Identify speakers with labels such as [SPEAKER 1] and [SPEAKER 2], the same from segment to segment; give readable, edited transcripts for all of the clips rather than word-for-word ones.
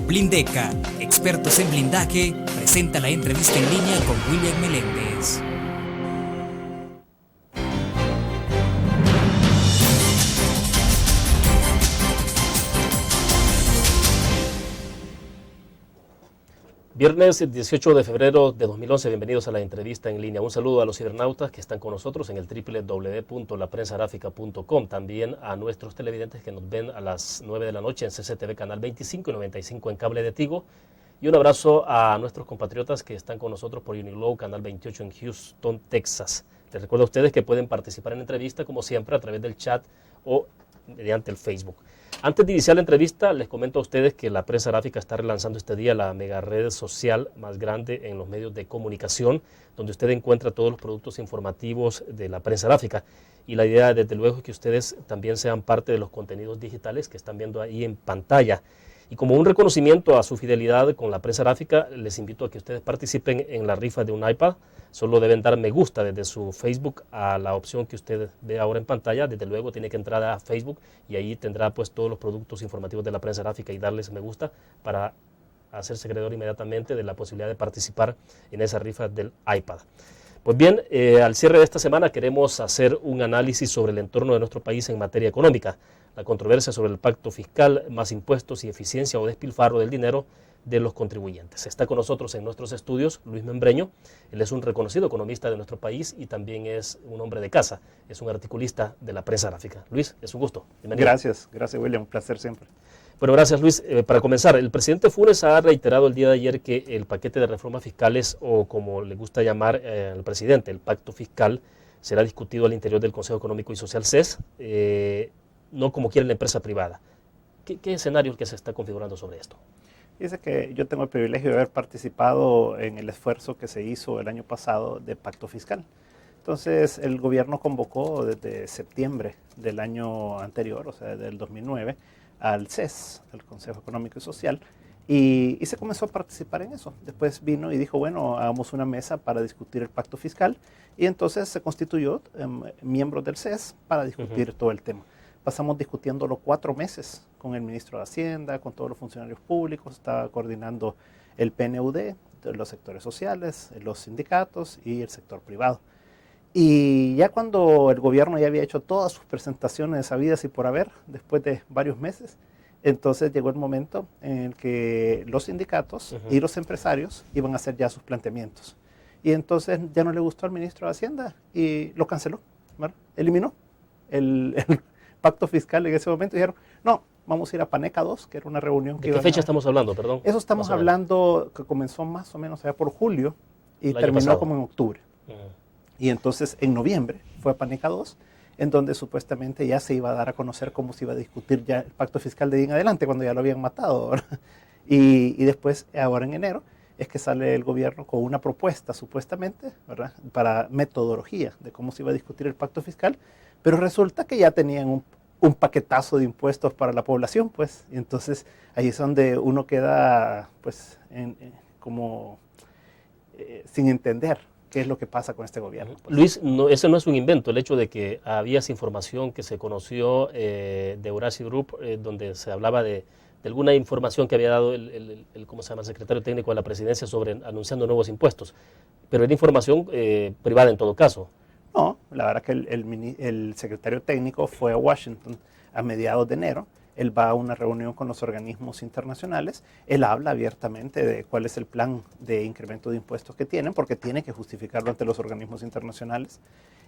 [SPEAKER 1] Blindeca, expertos en blindaje, presenta la entrevista en línea con William Meléndez.
[SPEAKER 2] Viernes 18 de febrero de 2011, bienvenidos a la entrevista en línea. Un saludo a los cibernautas que están con nosotros en el www.laprensagráfica.com, también a nuestros televidentes que nos ven a las 9 de la noche en CCTV Canal 25 y 95 en cable de Tigo. Y un abrazo a nuestros compatriotas que están con nosotros por Uniglow Canal 28 en Houston, Texas. Les recuerdo a ustedes que pueden participar en la entrevista, como siempre, a través del chat o mediante el Facebook. Antes de iniciar la entrevista, les comento a ustedes que la Prensa Gráfica está relanzando este día la mega red social más grande en los medios de comunicación, donde usted encuentra todos los productos informativos de la Prensa Gráfica. Y la idea, desde luego, es que ustedes también sean parte de los contenidos digitales que están viendo ahí en pantalla. Y como un reconocimiento a su fidelidad con la Prensa Gráfica, les invito a que ustedes participen en la rifa de un iPad. Solo deben dar me gusta desde su Facebook a la opción que usted ve ahora en pantalla. Desde luego tiene que entrar a Facebook y ahí tendrá pues todos los productos informativos de la Prensa Gráfica y darles me gusta para hacerse acreedor inmediatamente de la posibilidad de participar en esa rifa del iPad. Pues bien, al cierre de esta semana queremos hacer un análisis sobre el entorno de nuestro país en materia económica, la controversia sobre el pacto fiscal, más impuestos y eficiencia o despilfarro del dinero de los contribuyentes. Está con nosotros en nuestros estudios Luis Membreño. Él es un reconocido economista de nuestro país y también es un hombre de casa, es un articulista de la Prensa Gráfica. Luis, es un gusto. Bienvenido.
[SPEAKER 3] Gracias William, un placer siempre.
[SPEAKER 2] Bueno, gracias Luis. Para comenzar, el presidente Funes ha reiterado el día de ayer que el paquete de reformas fiscales, o como le gusta llamar al presidente, el pacto fiscal, será discutido al interior del Consejo Económico y Social CES, no como quiere la empresa privada. ¿Qué escenario que se está configurando sobre esto?
[SPEAKER 3] Dice que yo tengo el privilegio de haber participado en el esfuerzo que se hizo el año pasado de pacto fiscal. Entonces, el gobierno convocó desde septiembre del año anterior, o sea, del 2009, al CES, el Consejo Económico y Social, y se comenzó a participar en eso. Después vino y dijo, bueno, hagamos una mesa para discutir el pacto fiscal, y entonces se constituyó miembros del CES para discutir todo el tema. Pasamos discutiéndolo 4 meses con el ministro de Hacienda, con todos los funcionarios públicos, estaba coordinando el PNUD, los sectores sociales, los sindicatos y el sector privado. Y ya cuando el gobierno ya había hecho todas sus presentaciones habidas y por haber, después de varios meses, entonces llegó el momento en el que los sindicatos y los empresarios iban a hacer ya sus planteamientos. Y entonces ya no le gustó al ministro de Hacienda y lo canceló, ¿verdad? Eliminó el pacto fiscal en ese momento. Dijeron, no, vamos a ir a Paneca 2, que era una reunión que...
[SPEAKER 2] ¿De qué fecha estamos hablando, perdón?
[SPEAKER 3] Eso estamos hablando que comenzó más o menos allá por julio y terminó como en octubre. Y entonces en noviembre fue a Paneca 2, en donde supuestamente ya se iba a dar a conocer cómo se iba a discutir ya el pacto fiscal de ahí en adelante, cuando ya lo habían matado, ¿verdad? Y después, ahora en enero, es que sale el gobierno con una propuesta, supuestamente, ¿verdad?, para metodología de cómo se iba a discutir el pacto fiscal, pero resulta que ya tenían un paquetazo de impuestos para la población, pues, y entonces ahí es donde uno queda, pues, sin entender qué es lo que pasa con este gobierno. Pues.
[SPEAKER 2] Luis, no, ese no es un invento, el hecho de que había esa información que se conoció de Eurasia Group, donde se hablaba de alguna información que había dado ¿cómo se llama?, el secretario técnico de la presidencia sobre anunciando nuevos impuestos, pero era información privada en todo caso.
[SPEAKER 3] No, la verdad que el secretario técnico fue a Washington a mediados de enero. Él va a una reunión con los organismos internacionales. Él habla abiertamente de cuál es el plan de incremento de impuestos que tienen, porque tiene que justificarlo ante los organismos internacionales.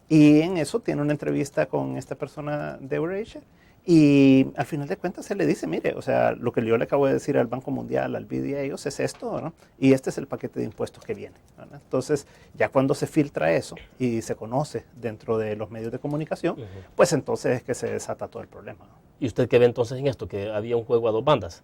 [SPEAKER 3] Y en eso tiene una entrevista con esta persona de Eurasia. Y al final de cuentas se le dice, mire, o sea, lo que yo le acabo de decir al Banco Mundial, al BID y a ellos es esto, ¿no? Y este es el paquete de impuestos que viene, ¿verdad? Entonces, ya cuando se filtra eso y se conoce dentro de los medios de comunicación, pues entonces es que se desata todo el problema, ¿no?
[SPEAKER 2] ¿Y usted qué ve entonces en esto, que había un juego a dos bandas?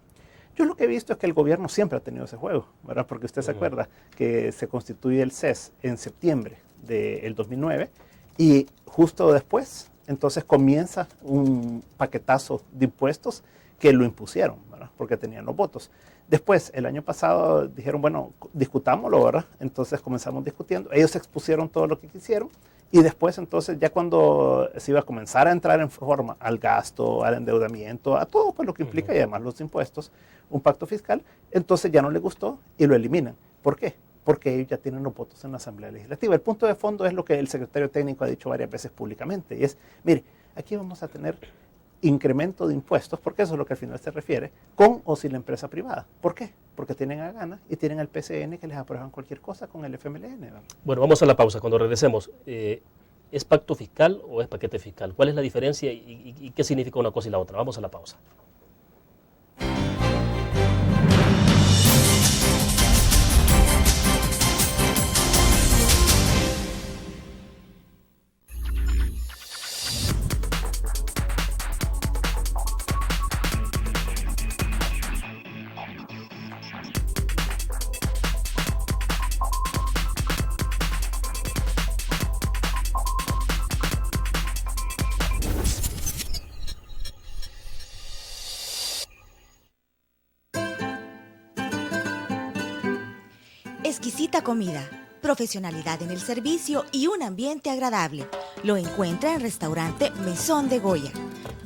[SPEAKER 3] Yo lo que he visto es que el gobierno siempre ha tenido ese juego, ¿verdad? Porque usted se acuerda que se constituye el CES en septiembre del 2009 y justo después... Entonces comienza un paquetazo de impuestos que lo impusieron, ¿verdad?, porque tenían los votos. Después, el año pasado, dijeron, bueno, discutámoslo, ¿verdad? Entonces comenzamos discutiendo. Ellos expusieron todo lo que quisieron Y después, entonces, ya cuando se iba a comenzar a entrar en forma al gasto, al endeudamiento, a todo pues, lo que implica y además los impuestos, un pacto fiscal, entonces ya no le gustó y lo eliminan. ¿Por qué? Porque ellos ya tienen los votos en la Asamblea Legislativa. El punto de fondo es lo que el secretario técnico ha dicho varias veces públicamente, y es, mire, aquí vamos a tener incremento de impuestos, porque eso es lo que al final se refiere, con o sin la empresa privada. ¿Por qué? Porque tienen a gana y tienen al PCN que les aprueban cualquier cosa con el FMLN, ¿verdad?
[SPEAKER 2] Bueno, vamos a la pausa. Cuando regresemos, ¿es pacto fiscal o es paquete fiscal? ¿Cuál es la diferencia y qué significa una cosa y la otra? Vamos a la pausa.
[SPEAKER 4] Exquisita comida, profesionalidad en el servicio y un ambiente agradable. Lo encuentra en Restaurante Mesón de Goya.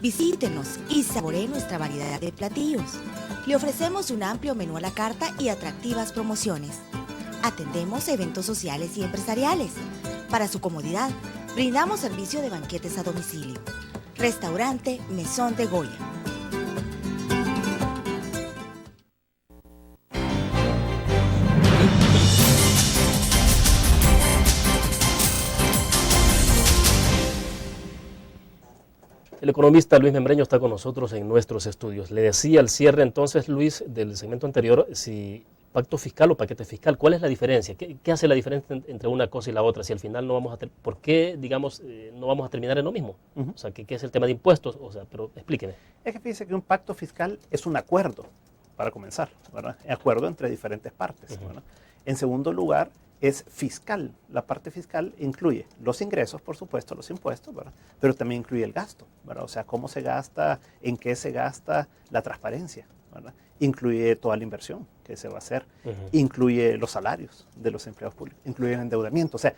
[SPEAKER 4] Visítenos y saboree nuestra variedad de platillos. Le ofrecemos un amplio menú a la carta y atractivas promociones. Atendemos eventos sociales y empresariales. Para su comodidad, brindamos servicio de banquetes a domicilio. Restaurante Mesón de Goya.
[SPEAKER 2] El economista Luis Membreño está con nosotros en nuestros estudios. Le decía al cierre entonces, Luis, del segmento anterior, si pacto fiscal o paquete fiscal, ¿cuál es la diferencia? ¿Qué hace la diferencia entre una cosa y la otra? Si al final no vamos a ¿por qué, digamos, no vamos a terminar en lo mismo? O sea, ¿qué es el tema de impuestos? O sea, pero explíqueme.
[SPEAKER 3] Es que fíjese que un pacto fiscal es un acuerdo, para comenzar, ¿verdad? Un acuerdo entre diferentes partes, ¿verdad? En segundo lugar, es fiscal. La parte fiscal incluye los ingresos, por supuesto, los impuestos, ¿verdad? Pero también incluye el gasto, ¿verdad? O sea, cómo se gasta, en qué se gasta, la transparencia, ¿verdad? Incluye toda la inversión que se va a hacer, incluye los salarios de los empleados públicos, incluye el endeudamiento. O sea,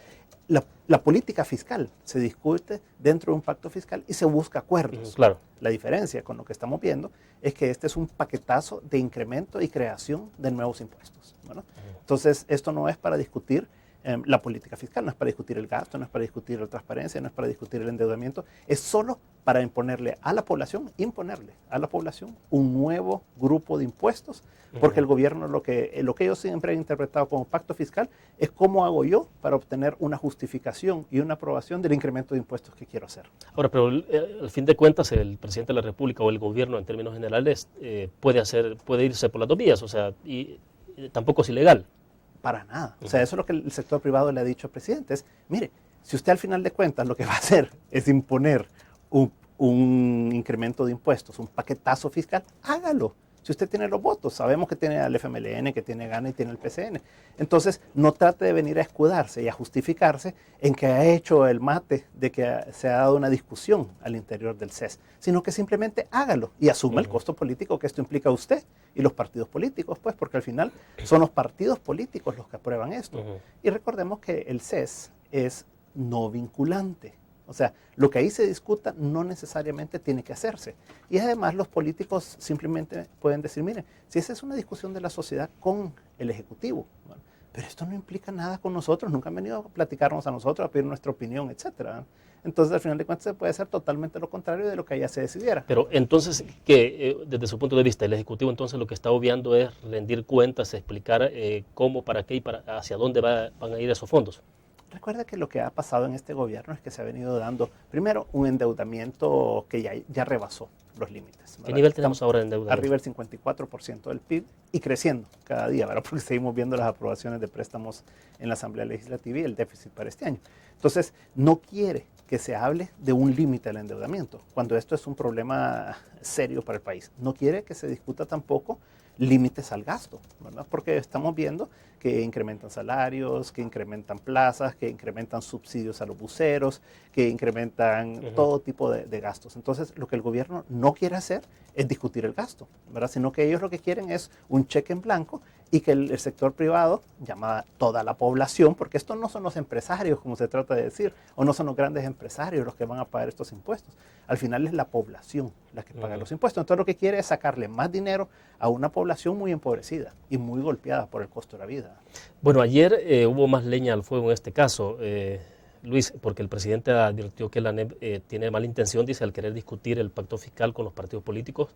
[SPEAKER 3] la política fiscal se discute dentro de un pacto fiscal y se busca acuerdos.
[SPEAKER 2] Claro.
[SPEAKER 3] La diferencia con lo que estamos viendo es que este es un paquetazo de incremento y creación de nuevos impuestos, ¿verdad? Entonces, esto no es para discutir la política fiscal, no es para discutir el gasto, no es para discutir la transparencia, no es para discutir el endeudamiento, es solo para imponerle a la población un nuevo grupo de impuestos, porque el gobierno lo que ellos siempre han interpretado como pacto fiscal es cómo hago yo para obtener una justificación y una aprobación del incremento de impuestos que quiero hacer.
[SPEAKER 2] Ahora, pero al fin de cuentas, el presidente de la República o el gobierno en términos generales puede irse por las dos vías, o sea, y tampoco es ilegal.
[SPEAKER 3] Para nada. O sea, eso es lo que el sector privado le ha dicho al presidente. Es, mire, si usted al final de cuentas lo que va a hacer es imponer un incremento de impuestos, un paquetazo fiscal, hágalo. Si usted tiene los votos, sabemos que tiene al FMLN, que tiene GANA y tiene el PCN. Entonces, no trate de venir a escudarse y a justificarse en que ha hecho el mate de que se ha dado una discusión al interior del CES, sino que simplemente hágalo y asuma el costo político que esto implica a usted y los partidos políticos, pues, porque al final son los partidos políticos los que aprueban esto. Y recordemos que el CES es no vinculante. O sea, lo que ahí se discuta no necesariamente tiene que hacerse. Y además los políticos simplemente pueden decir, miren, si esa es una discusión de la sociedad con el Ejecutivo, bueno, pero esto no implica nada con nosotros, nunca han venido a platicarnos a nosotros, a pedir nuestra opinión, etcétera. Entonces, al final de cuentas, se puede hacer totalmente lo contrario de lo que allá se decidiera.
[SPEAKER 2] Pero entonces, desde su punto de vista, el Ejecutivo entonces lo que está obviando es rendir cuentas, explicar cómo, para qué y hacia dónde van a ir esos fondos.
[SPEAKER 3] Recuerda que lo que ha pasado en este gobierno es que se ha venido dando, primero, un endeudamiento que ya rebasó los límites, ¿verdad?
[SPEAKER 2] ¿Qué nivel tenemos ahora de endeudamiento?
[SPEAKER 3] Arriba del 54% del PIB y creciendo cada día, ¿verdad? Porque seguimos viendo las aprobaciones de préstamos en la Asamblea Legislativa y el déficit para este año. Entonces, no quiere que se hable de un límite al endeudamiento, cuando esto es un problema serio para el país. No quiere que se discuta tampoco límites al gasto, ¿verdad? Porque estamos viendo que incrementan salarios, que incrementan plazas, que incrementan subsidios a los buceros, que incrementan todo tipo de gastos. Entonces, lo que el gobierno no quiere hacer es discutir el gasto, ¿verdad? Sino que ellos lo que quieren es un cheque en blanco y que el sector privado, llamada toda la población, porque estos no son los empresarios, como se trata de decir, o no son los grandes empresarios los que van a pagar estos impuestos. Al final es la población la que paga los impuestos. Entonces lo que quiere es sacarle más dinero a una población muy empobrecida y muy golpeada por el costo de la vida.
[SPEAKER 2] Bueno, ayer hubo más leña al fuego en este caso, Luis, porque el presidente advirtió que la ANEP tiene mala intención, dice, al querer discutir el pacto fiscal con los partidos políticos.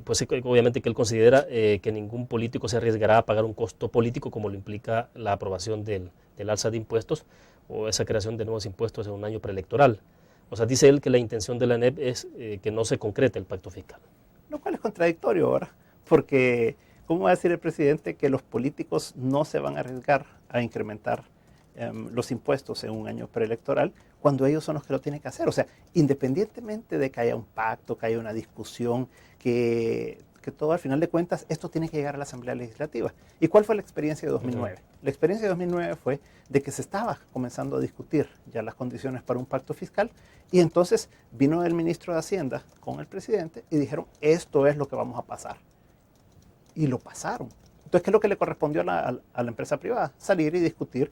[SPEAKER 2] Pues obviamente que él considera que ningún político se arriesgará a pagar un costo político como lo implica la aprobación del alza de impuestos o esa creación de nuevos impuestos en un año preelectoral. O sea, dice él que la intención de la ANEP es que no se concrete el pacto fiscal.
[SPEAKER 3] Lo cual es contradictorio ahora, porque ¿cómo va a decir el presidente que los políticos no se van a arriesgar a incrementar los impuestos en un año preelectoral cuando ellos son los que lo tienen que hacer? O sea, independientemente de que haya un pacto, que haya una discusión, que todo al final de cuentas esto tiene que llegar a la Asamblea Legislativa. ¿Y cuál fue la experiencia de 2009? La experiencia de 2009 fue de que se estaba comenzando a discutir ya las condiciones para un pacto fiscal y entonces vino el ministro de Hacienda con el presidente y dijeron esto es lo que vamos a pasar. Y lo pasaron. Entonces, ¿qué es lo que le correspondió a la empresa privada? Salir y discutir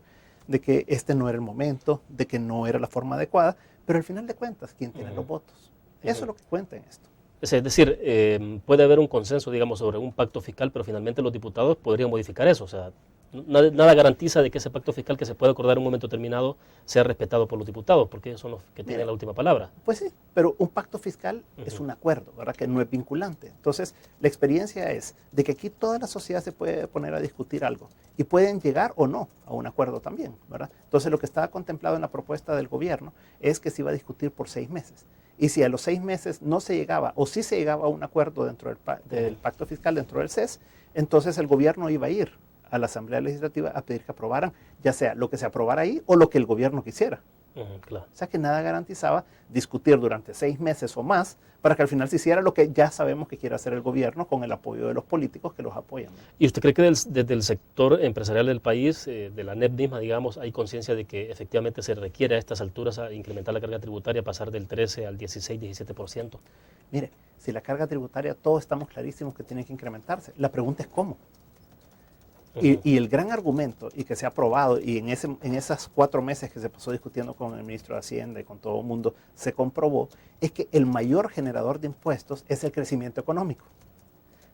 [SPEAKER 3] de que este no era el momento, de que no era la forma adecuada, pero al final de cuentas, ¿quién tiene los votos? Eso es lo que cuenta en esto.
[SPEAKER 2] Es decir, puede haber un consenso, digamos, sobre un pacto fiscal, pero finalmente los diputados podrían modificar eso. O sea, nada garantiza de que ese pacto fiscal que se puede acordar en un momento determinado sea respetado por los diputados, porque ellos son los que tienen la última palabra.
[SPEAKER 3] Pues sí, pero un pacto fiscal es un acuerdo, ¿verdad? Que no es vinculante. Entonces, la experiencia es de que aquí toda la sociedad se puede poner a discutir algo y pueden llegar o no a un acuerdo también, ¿verdad? Entonces, lo que estaba contemplado en la propuesta del gobierno es que se iba a discutir por 6 meses. Y si a los 6 meses no se llegaba, o sí se llegaba a un acuerdo dentro del pacto fiscal, dentro del CES, entonces el gobierno iba a ir a la Asamblea Legislativa a pedir que aprobaran, ya sea lo que se aprobara ahí o lo que el gobierno quisiera.
[SPEAKER 2] Claro.
[SPEAKER 3] O sea que nada garantizaba discutir durante 6 meses o más para que al final se hiciera lo que ya sabemos que quiere hacer el gobierno con el apoyo de los políticos que los apoyan.
[SPEAKER 2] ¿Y usted cree que desde el sector empresarial del país, de la ANEP misma, digamos, hay conciencia de que efectivamente se requiere a estas alturas a incrementar la carga tributaria, pasar del 13 al 16, 17%?
[SPEAKER 3] Mire, si la carga tributaria, todos estamos clarísimos que tiene que incrementarse. La pregunta es cómo. Y el gran argumento, y que se ha aprobado, y en esas 4 meses que se pasó discutiendo con el ministro de Hacienda y con todo el mundo, se comprobó, es que el mayor generador de impuestos es el crecimiento económico.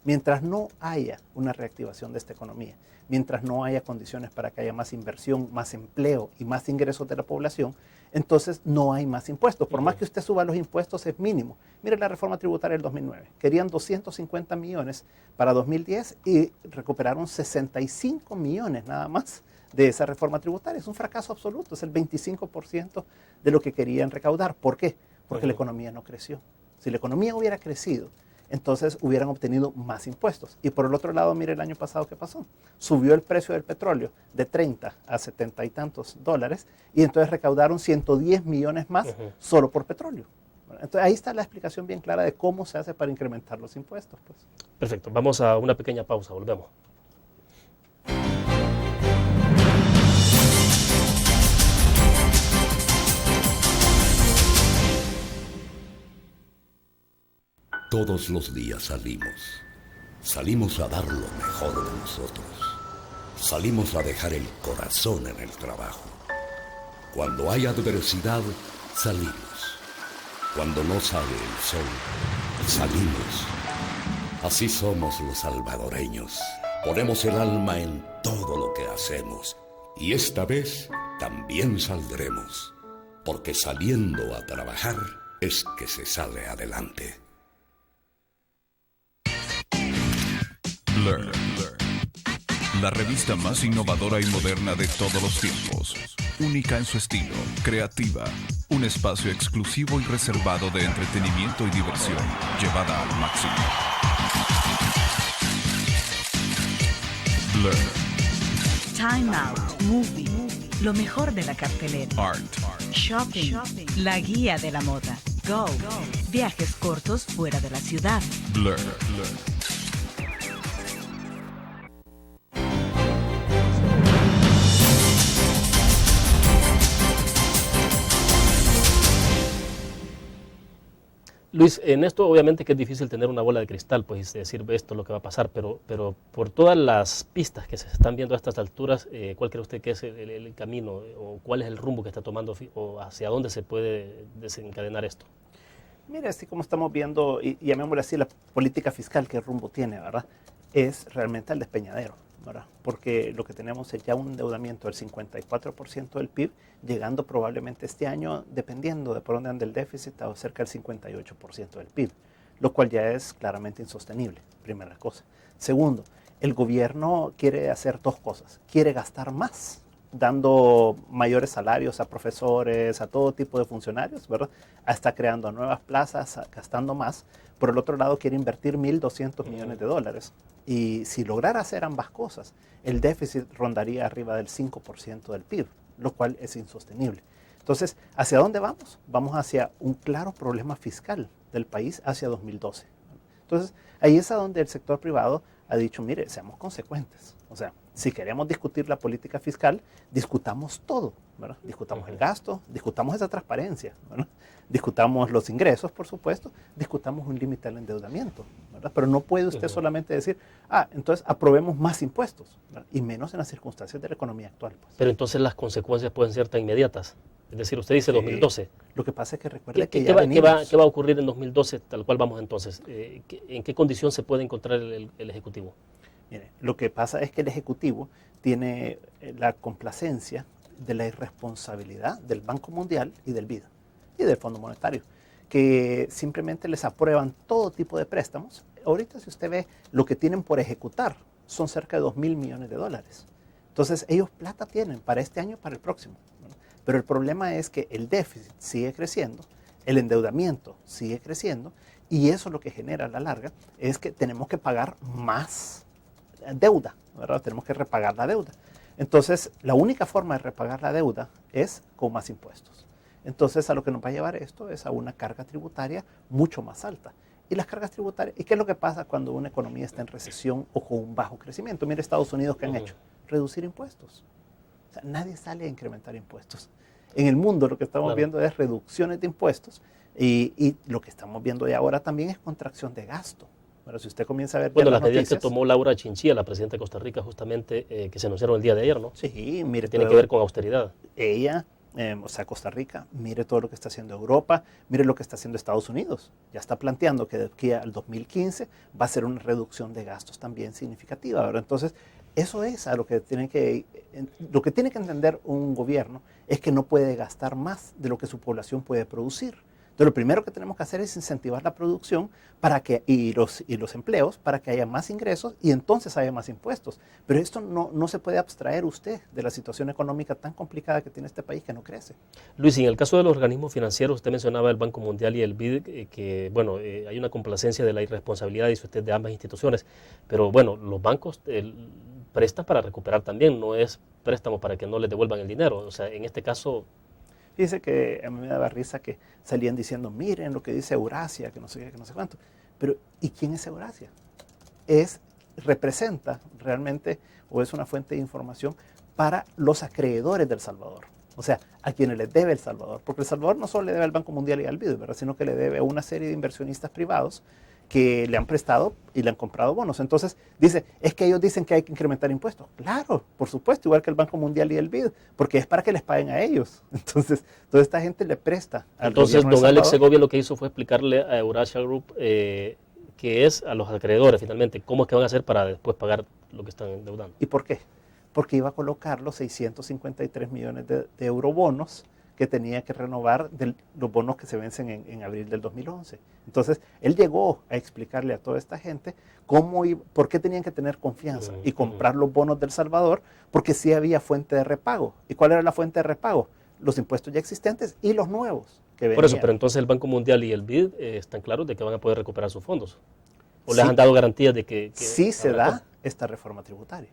[SPEAKER 3] Mientras no haya una reactivación de esta economía, mientras no haya condiciones para que haya más inversión, más empleo y más ingresos de la población, entonces no hay más impuestos. Por más que usted suba los impuestos, es mínimo. Mire la reforma tributaria del 2009. Querían 250 millones para 2010 y recuperaron 65 millones nada más de esa reforma tributaria. Es un fracaso absoluto, es el 25% de lo que querían recaudar. ¿Por qué? Porque la economía no creció. Si la economía hubiera crecido, entonces hubieran obtenido más impuestos. Y por el otro lado, mire el año pasado qué pasó. Subió el precio del petróleo de 30 a 70 y tantos dólares y entonces recaudaron 110 millones más solo por petróleo. Entonces ahí está la explicación bien clara de cómo se hace para incrementar los impuestos. Pues.
[SPEAKER 2] Perfecto, vamos a una pequeña pausa, volvemos.
[SPEAKER 5] Todos los días salimos a dar lo mejor de nosotros, salimos a dejar el corazón en el trabajo. Cuando hay adversidad, salimos. Cuando no sale el sol, salimos. Así somos los salvadoreños. Ponemos el alma en todo lo que hacemos. Y esta vez también saldremos. Porque saliendo a trabajar es que se sale adelante.
[SPEAKER 6] Blur, la revista más innovadora y moderna de todos los tiempos. Única en su estilo, creativa, un espacio exclusivo y reservado de entretenimiento y diversión, llevada al máximo. Blur.
[SPEAKER 7] Time Out, Movie, lo mejor de la cartelera.
[SPEAKER 6] Art.
[SPEAKER 7] Shopping, la guía de la moda. Go, viajes cortos fuera de la ciudad.
[SPEAKER 6] Blur.
[SPEAKER 2] Luis, en esto obviamente que es difícil tener una bola de cristal, pues y decir esto es lo que va a pasar, pero por todas las pistas que se están viendo a estas alturas, ¿cuál cree usted que es el camino o cuál es el rumbo que está tomando o hacia dónde se puede desencadenar esto?
[SPEAKER 3] Mire, así como estamos viendo, y llamémosle así, la política fiscal, ¿qué rumbo tiene, verdad? Es realmente el despeñadero, ¿verdad? Porque lo que tenemos es ya un endeudamiento del 54% del PIB, llegando probablemente este año, dependiendo de por dónde anda el déficit, a cerca del 58% del PIB, lo cual ya es claramente insostenible, primera cosa. Segundo, el gobierno quiere hacer dos cosas. Quiere gastar más, dando mayores salarios a profesores, a todo tipo de funcionarios, ¿verdad? Está creando nuevas plazas, gastando más. Por el otro lado, quiere invertir 1.200 millones de dólares. Y si lograra hacer ambas cosas, el déficit rondaría arriba del 5% del PIB, lo cual es insostenible. Entonces, ¿hacia dónde vamos? Vamos hacia un claro problema fiscal del país hacia 2012. Entonces, ahí es a donde el sector privado ha dicho, mire, seamos consecuentes. O sea, si queremos discutir la política fiscal, discutamos todo, ¿verdad? Discutamos el gasto, discutamos esa transparencia, ¿verdad? Discutamos los ingresos, por supuesto, discutamos un límite al endeudamiento, ¿verdad? Pero no puede usted solamente decir, entonces aprobemos más impuestos, ¿verdad? Y menos en las circunstancias de la economía actual. Pues.
[SPEAKER 2] Pero entonces las consecuencias pueden ser tan inmediatas. Es decir, usted dice 2012.
[SPEAKER 3] Lo que pasa es que recuerde que
[SPEAKER 2] ¿Qué va a ocurrir en 2012, tal cual vamos entonces? ¿En qué condición se puede encontrar el Ejecutivo?
[SPEAKER 3] Mire, lo que pasa es que el Ejecutivo tiene la complacencia de la irresponsabilidad del Banco Mundial y del BID y del Fondo Monetario, que simplemente les aprueban todo tipo de préstamos. Ahorita, si usted ve, lo que tienen por ejecutar son cerca de 2.000 millones de dólares. Entonces, ellos plata tienen para este año y para el próximo, ¿no? Pero el problema es que el déficit sigue creciendo, el endeudamiento sigue creciendo, y eso lo que genera a la larga es que tenemos que pagar más deuda, ¿verdad? Tenemos que repagar la deuda. Entonces, la única forma de repagar la deuda es con más impuestos. Entonces, a lo que nos va a llevar esto es a una carga tributaria mucho más alta. Y las cargas tributarias, ¿y qué es lo que pasa cuando una economía está en recesión o con un bajo crecimiento? Mire Estados Unidos, ¿qué han hecho? Reducir impuestos. O sea, nadie sale a incrementar impuestos. En el mundo lo que estamos viendo es reducciones de impuestos y lo que estamos viendo ya ahora también es contracción de gasto. Pero si usted comienza a ver
[SPEAKER 2] las medidas que tomó Laura Chinchilla, la presidenta de Costa Rica, justamente, que se anunciaron el día de ayer, ¿no?
[SPEAKER 3] Sí, mire.
[SPEAKER 2] Tiene que ver con austeridad.
[SPEAKER 3] Ella, Costa Rica, mire todo lo que está haciendo Europa, mire lo que está haciendo Estados Unidos. Ya está planteando que de aquí al 2015 va a ser una reducción de gastos también significativa, ¿verdad? Entonces, eso es a lo que tiene que entender un gobierno, es que no puede gastar más de lo que su población puede producir. Entonces, lo primero que tenemos que hacer es incentivar la producción y los empleos para que haya más ingresos y entonces haya más impuestos. Pero esto no se puede abstraer usted de la situación económica tan complicada que tiene este país que no crece.
[SPEAKER 2] Luis, en el caso de los organismos financieros, usted mencionaba el Banco Mundial y el BID, hay una complacencia de la irresponsabilidad, dice usted, de ambas instituciones. Pero bueno, los bancos prestan para recuperar también, no es préstamo para que no les devuelvan el dinero. O sea, en este caso...
[SPEAKER 3] Fíjese que a mí me daba risa que salían diciendo, miren lo que dice Eurasia, que no sé qué, que no sé cuánto. Pero, ¿y quién es Eurasia? Representa realmente, o es una fuente de información para los acreedores del Salvador. O sea, a quienes les debe El Salvador. Porque El Salvador no solo le debe al Banco Mundial y al BID, ¿verdad? Sino que le debe a una serie de inversionistas privados que le han prestado y le han comprado bonos. Entonces, es que ellos dicen que hay que incrementar impuestos. Claro, por supuesto, igual que el Banco Mundial y el BID, porque es para que les paguen a ellos. Entonces, toda esta gente le presta al
[SPEAKER 2] Entonces,
[SPEAKER 3] gobierno de
[SPEAKER 2] don Alex
[SPEAKER 3] Salvador.
[SPEAKER 2] Segovia lo que hizo fue explicarle a Eurasia Group que es a los acreedores, finalmente, cómo es que van a hacer para después pagar lo que están endeudando.
[SPEAKER 3] ¿Y por qué? Porque iba a colocar los 653 millones de eurobonos que tenía que renovar de los bonos que se vencen en abril del 2011. Entonces, él llegó a explicarle a toda esta gente por qué tenían que tener confianza y comprar los bonos del Salvador, porque sí había fuente de repago. ¿Y cuál era la fuente de repago? Los impuestos ya existentes y los nuevos que venían.
[SPEAKER 2] Por eso, pero entonces el Banco Mundial y el BID están claros de que van a poder recuperar sus fondos. ¿O les han dado garantías de que
[SPEAKER 3] sí se da esta reforma tributaria,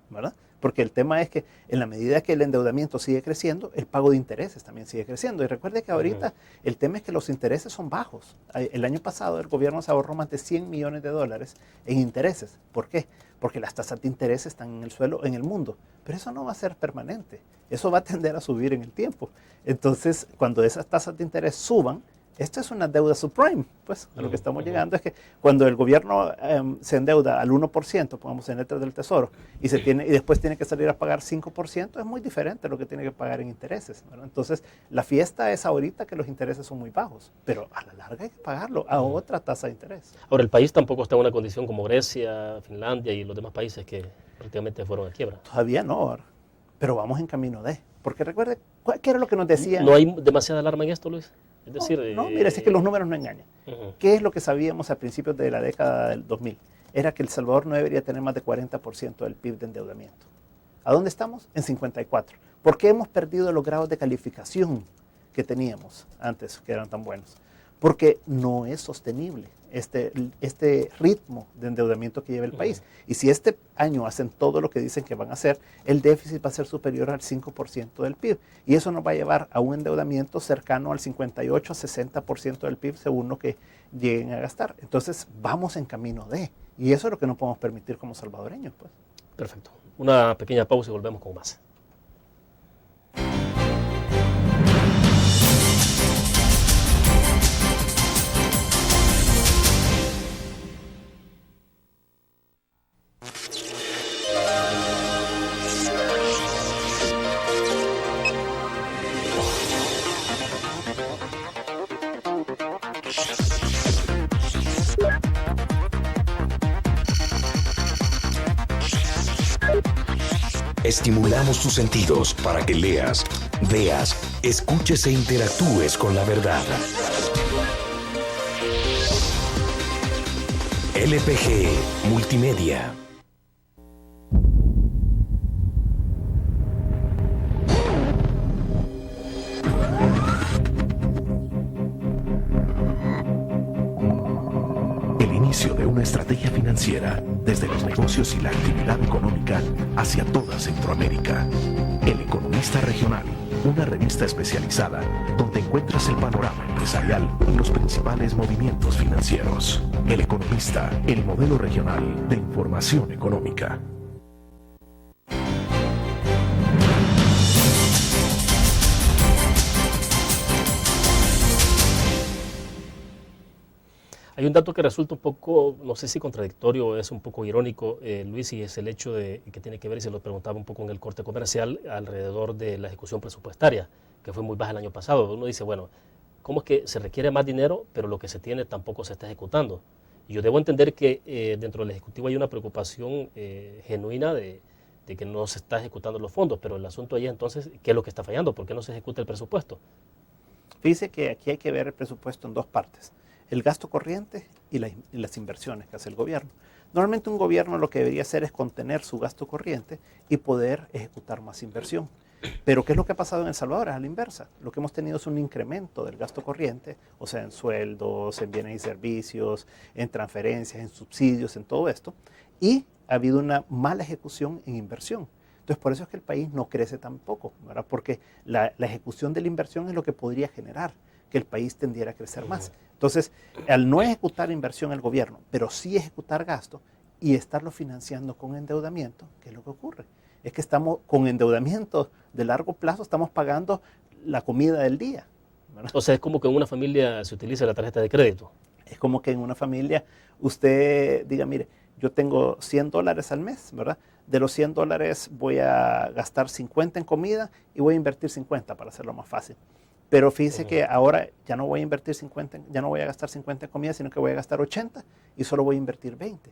[SPEAKER 3] ¿verdad? Porque el tema es que en la medida que el endeudamiento sigue creciendo, el pago de intereses también sigue creciendo. Y recuerde que ahorita el tema es que los intereses son bajos. El año pasado el gobierno se ahorró más de 100 millones de dólares en intereses. ¿Por qué? Porque las tasas de interés están en el suelo en el mundo. Pero eso no va a ser permanente. Eso va a tender a subir en el tiempo. Entonces, cuando esas tasas de interés suban, Esto es una deuda subprime, pues a lo que estamos llegando es que cuando el gobierno se endeuda al 1%, pongamos en letras del tesoro, y después tiene que salir a pagar 5%, es muy diferente a lo que tiene que pagar en intereses, ¿verdad? Entonces, la fiesta es ahorita que los intereses son muy bajos, pero a la larga hay que pagarlo a otra tasa de interés.
[SPEAKER 2] Ahora, el país tampoco está en una condición como Grecia, Finlandia y los demás países que prácticamente fueron a quiebra.
[SPEAKER 3] Todavía no, ¿verdad? Pero vamos en camino de. Porque recuerde, ¿qué era lo que nos decían?
[SPEAKER 2] ¿No hay demasiada alarma en esto, Luis? Es decir,
[SPEAKER 3] no, mire, es que los números no engañan.
[SPEAKER 2] Uh-huh.
[SPEAKER 3] ¿Qué es lo que sabíamos a principios de la década del 2000? Era que El Salvador no debería tener más de 40% del PIB de endeudamiento. ¿A dónde estamos? En 54. ¿Por qué hemos perdido los grados de calificación que teníamos antes, que eran tan buenos? Porque no es sostenible este ritmo de endeudamiento que lleva el país. Y si este año hacen todo lo que dicen que van a hacer, el déficit va a ser superior al 5% del PIB. Y eso nos va a llevar a un endeudamiento cercano al 58 a 60% del PIB según lo que lleguen a gastar. Entonces vamos en camino de. Y eso es lo que no podemos permitir como salvadoreños, pues.
[SPEAKER 2] Perfecto. Una pequeña pausa y volvemos con más.
[SPEAKER 8] Estimulamos tus sentidos para que leas, veas, escuches e interactúes con la verdad. LPG Multimedia. El inicio de una estrategia financiera desde los negocios y la actividad económica hacia toda Centroamérica. El Economista Regional, una revista especializada donde encuentras el panorama empresarial y los principales movimientos financieros. El Economista, el modelo regional de información económica.
[SPEAKER 2] Hay un dato que resulta un poco, no sé si contradictorio o es un poco irónico, Luis, y es el hecho de que tiene que ver, y se lo preguntaba un poco en el corte comercial, alrededor de la ejecución presupuestaria, que fue muy baja el año pasado. Uno dice, bueno, ¿cómo es que se requiere más dinero, pero lo que se tiene tampoco se está ejecutando? Y yo debo entender que dentro del Ejecutivo hay una preocupación genuina de que no se está ejecutando los fondos, pero el asunto ahí entonces, ¿qué es lo que está fallando? ¿Por qué no se ejecuta el presupuesto?
[SPEAKER 3] Fíjese que aquí hay que ver el presupuesto en dos partes. El gasto corriente y las inversiones que hace el gobierno. Normalmente un gobierno lo que debería hacer es contener su gasto corriente y poder ejecutar más inversión. Pero ¿qué es lo que ha pasado en El Salvador? Es a la inversa. Lo que hemos tenido es un incremento del gasto corriente, o sea, en sueldos, en bienes y servicios, en transferencias, en subsidios, en todo esto. Y ha habido una mala ejecución en inversión. Entonces, por eso es que el país no crece tampoco, ¿verdad? Porque la ejecución de la inversión es lo que podría generar que el país tendiera a crecer más. Entonces, al no ejecutar inversión el gobierno, pero sí ejecutar gasto y estarlo financiando con endeudamiento, ¿qué es lo que ocurre? Es que estamos con endeudamiento de largo plazo, estamos pagando la comida del día, ¿verdad?
[SPEAKER 2] O sea, es como que en una familia se utiliza la tarjeta de crédito.
[SPEAKER 3] Es como que en una familia usted diga, mire, yo tengo $100 al mes, ¿verdad? De los $100 voy a gastar 50 en comida y voy a invertir 50 para hacerlo más fácil. Pero fíjese que ahora ya no voy a invertir 50, ya no voy a gastar 50 en comida, sino que voy a gastar 80 y solo voy a invertir 20.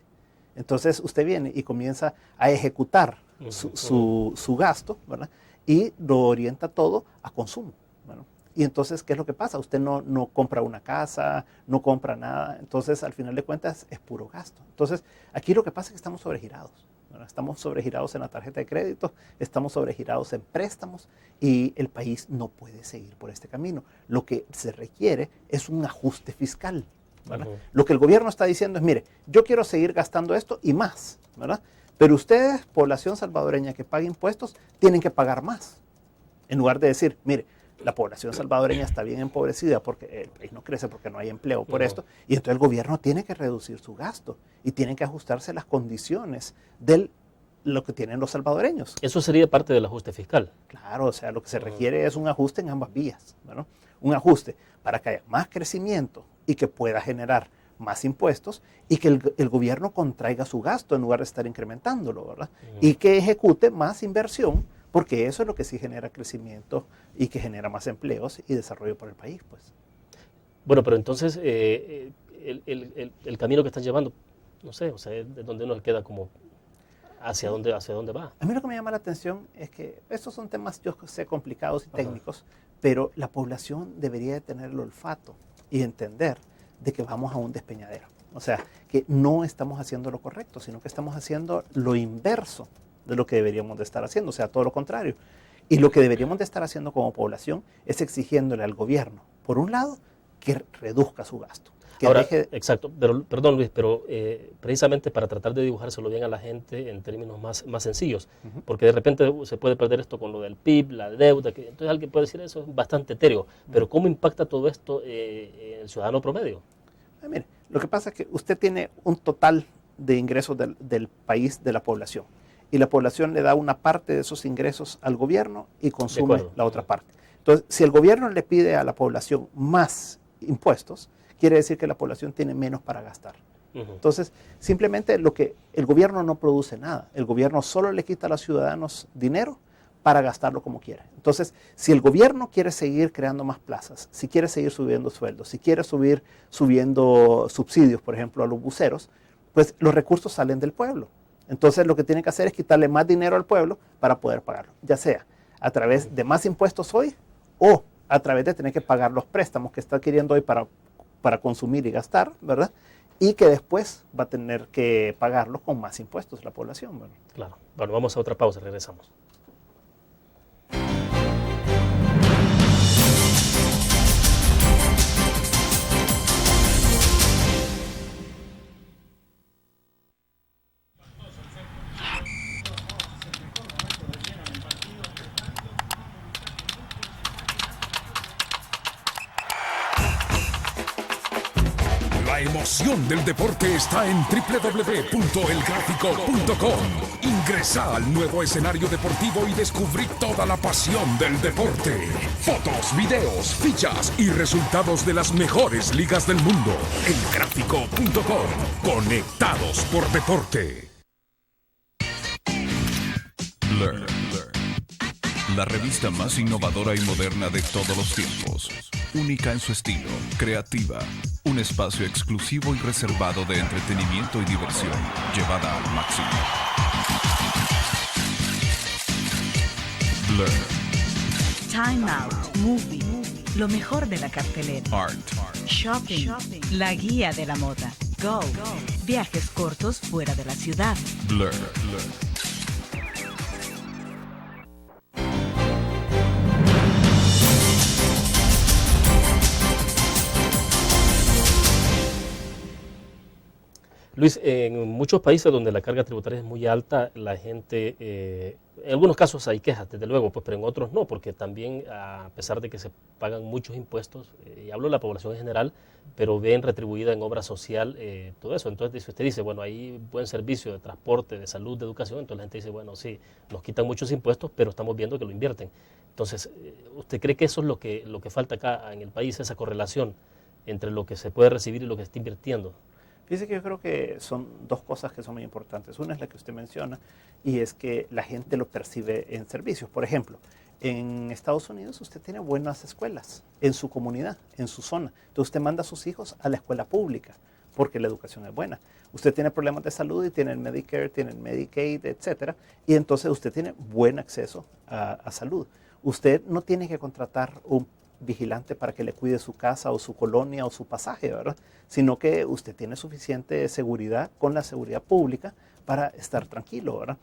[SPEAKER 3] Entonces usted viene y comienza a ejecutar su gasto, ¿verdad? Y lo orienta todo a consumo, ¿verdad? Y entonces, ¿qué es lo que pasa? Usted no compra una casa, no compra nada. Entonces, al final de cuentas, es puro gasto. Entonces, aquí lo que pasa es que estamos sobregirados. ¿Verdad? Estamos sobregirados en la tarjeta de crédito, estamos sobregirados en préstamos y el país no puede seguir por este camino. Lo que se requiere es un ajuste fiscal, ¿verdad? Lo que el gobierno está diciendo es, mire, yo quiero seguir gastando esto y más, ¿verdad? Pero ustedes, población salvadoreña que paga impuestos, tienen que pagar más. En lugar de decir, mire, la población salvadoreña está bien empobrecida porque el país no crece porque no hay empleo por esto, y entonces el gobierno tiene que reducir su gasto y tiene que ajustarse a las condiciones de lo que tienen los salvadoreños.
[SPEAKER 2] Eso sería parte del ajuste fiscal.
[SPEAKER 3] Claro, o sea, lo que se requiere es un ajuste en ambas vías, ¿no? un ajuste para que haya más crecimiento y que pueda generar más impuestos y que el gobierno contraiga su gasto en lugar de estar incrementándolo, ¿verdad? Y que ejecute más inversión, porque eso es lo que sí genera crecimiento y que genera más empleos y desarrollo para el país, pues.
[SPEAKER 2] Bueno, pero entonces el camino que están llevando, no sé, o sea, de donde uno queda como hacia dónde va.
[SPEAKER 3] A mí lo que me llama la atención es que estos son temas, yo sé, complicados y técnicos, pero la población debería de tener el olfato y entender de que vamos a un despeñadero. O sea, que no estamos haciendo lo correcto, sino que estamos haciendo lo inverso de lo que deberíamos de estar haciendo, o sea, todo lo contrario. Y lo que deberíamos de estar haciendo como población es exigiéndole al gobierno, por un lado, que reduzca su gasto.
[SPEAKER 2] Ahora, exacto, pero, perdón Luis, pero precisamente para tratar de dibujárselo bien a la gente en términos más sencillos, porque de repente se puede perder esto con lo del PIB, la deuda, que entonces alguien puede decir eso es bastante etéreo, pero ¿cómo impacta todo esto en el ciudadano promedio?
[SPEAKER 3] Mire, lo que pasa es que usted tiene un total de ingresos del país, de la población, y la población le da una parte de esos ingresos al gobierno y consume la otra parte. Entonces, si el gobierno le pide a la población más impuestos, quiere decir que la población tiene menos para gastar. Entonces, simplemente el gobierno no produce nada. El gobierno solo le quita a los ciudadanos dinero para gastarlo como quiere. Entonces, si el gobierno quiere seguir creando más plazas, si quiere seguir subiendo sueldos, si quiere subiendo subsidios, por ejemplo, a los buceros, pues los recursos salen del pueblo. Entonces, lo que tiene que hacer es quitarle más dinero al pueblo para poder pagarlo, ya sea a través de más impuestos hoy o a través de tener que pagar los préstamos que está adquiriendo hoy para consumir y gastar, ¿verdad? Y que después va a tener que pagarlos con más impuestos la población, ¿verdad?
[SPEAKER 2] Claro. Bueno, vamos a otra pausa, regresamos.
[SPEAKER 9] La emoción del deporte está en www.elgráfico.com. Ingresa al nuevo escenario deportivo y descubrí toda la pasión del deporte. Fotos, videos, fichas y resultados de las mejores ligas del mundo. Elgráfico.com. Conectados por deporte.
[SPEAKER 6] Learn. La revista más innovadora y moderna de todos los tiempos. Única en su estilo, creativa. Un espacio exclusivo y reservado de entretenimiento y diversión, llevada al máximo. Blur.
[SPEAKER 7] Time Out, Movie, lo mejor de la cartelera.
[SPEAKER 6] Art.
[SPEAKER 7] Shopping, la guía de la moda. Go, viajes cortos fuera de la ciudad.
[SPEAKER 6] Blur.
[SPEAKER 2] Luis, en muchos países donde la carga tributaria es muy alta, la gente, en algunos casos hay quejas, desde luego, pues, pero en otros no, porque también, a pesar de que se pagan muchos impuestos, y hablo de la población en general, pero ven retribuida en obra social todo eso. Entonces, usted dice, bueno, hay buen servicio de transporte, de salud, de educación, entonces la gente dice, bueno, sí, nos quitan muchos impuestos, pero estamos viendo que lo invierten. Entonces, ¿usted cree que eso es lo que falta acá en el país, esa correlación entre lo que se puede recibir y lo que está invirtiendo?
[SPEAKER 3] Fíjese que yo creo que son dos cosas que son muy importantes. Una es la que usted menciona y es que la gente lo percibe en servicios. Por ejemplo, en Estados Unidos usted tiene buenas escuelas en su comunidad, en su zona. Entonces usted manda a sus hijos a la escuela pública porque la educación es buena. Usted tiene problemas de salud y tiene el Medicare, tiene el Medicaid, etcétera, y entonces usted tiene buen acceso a salud. Usted no tiene que contratar un vigilante para que le cuide su casa o su colonia o su pasaje, ¿verdad? Sino que usted tiene suficiente seguridad con la seguridad pública para estar tranquilo, ¿verdad?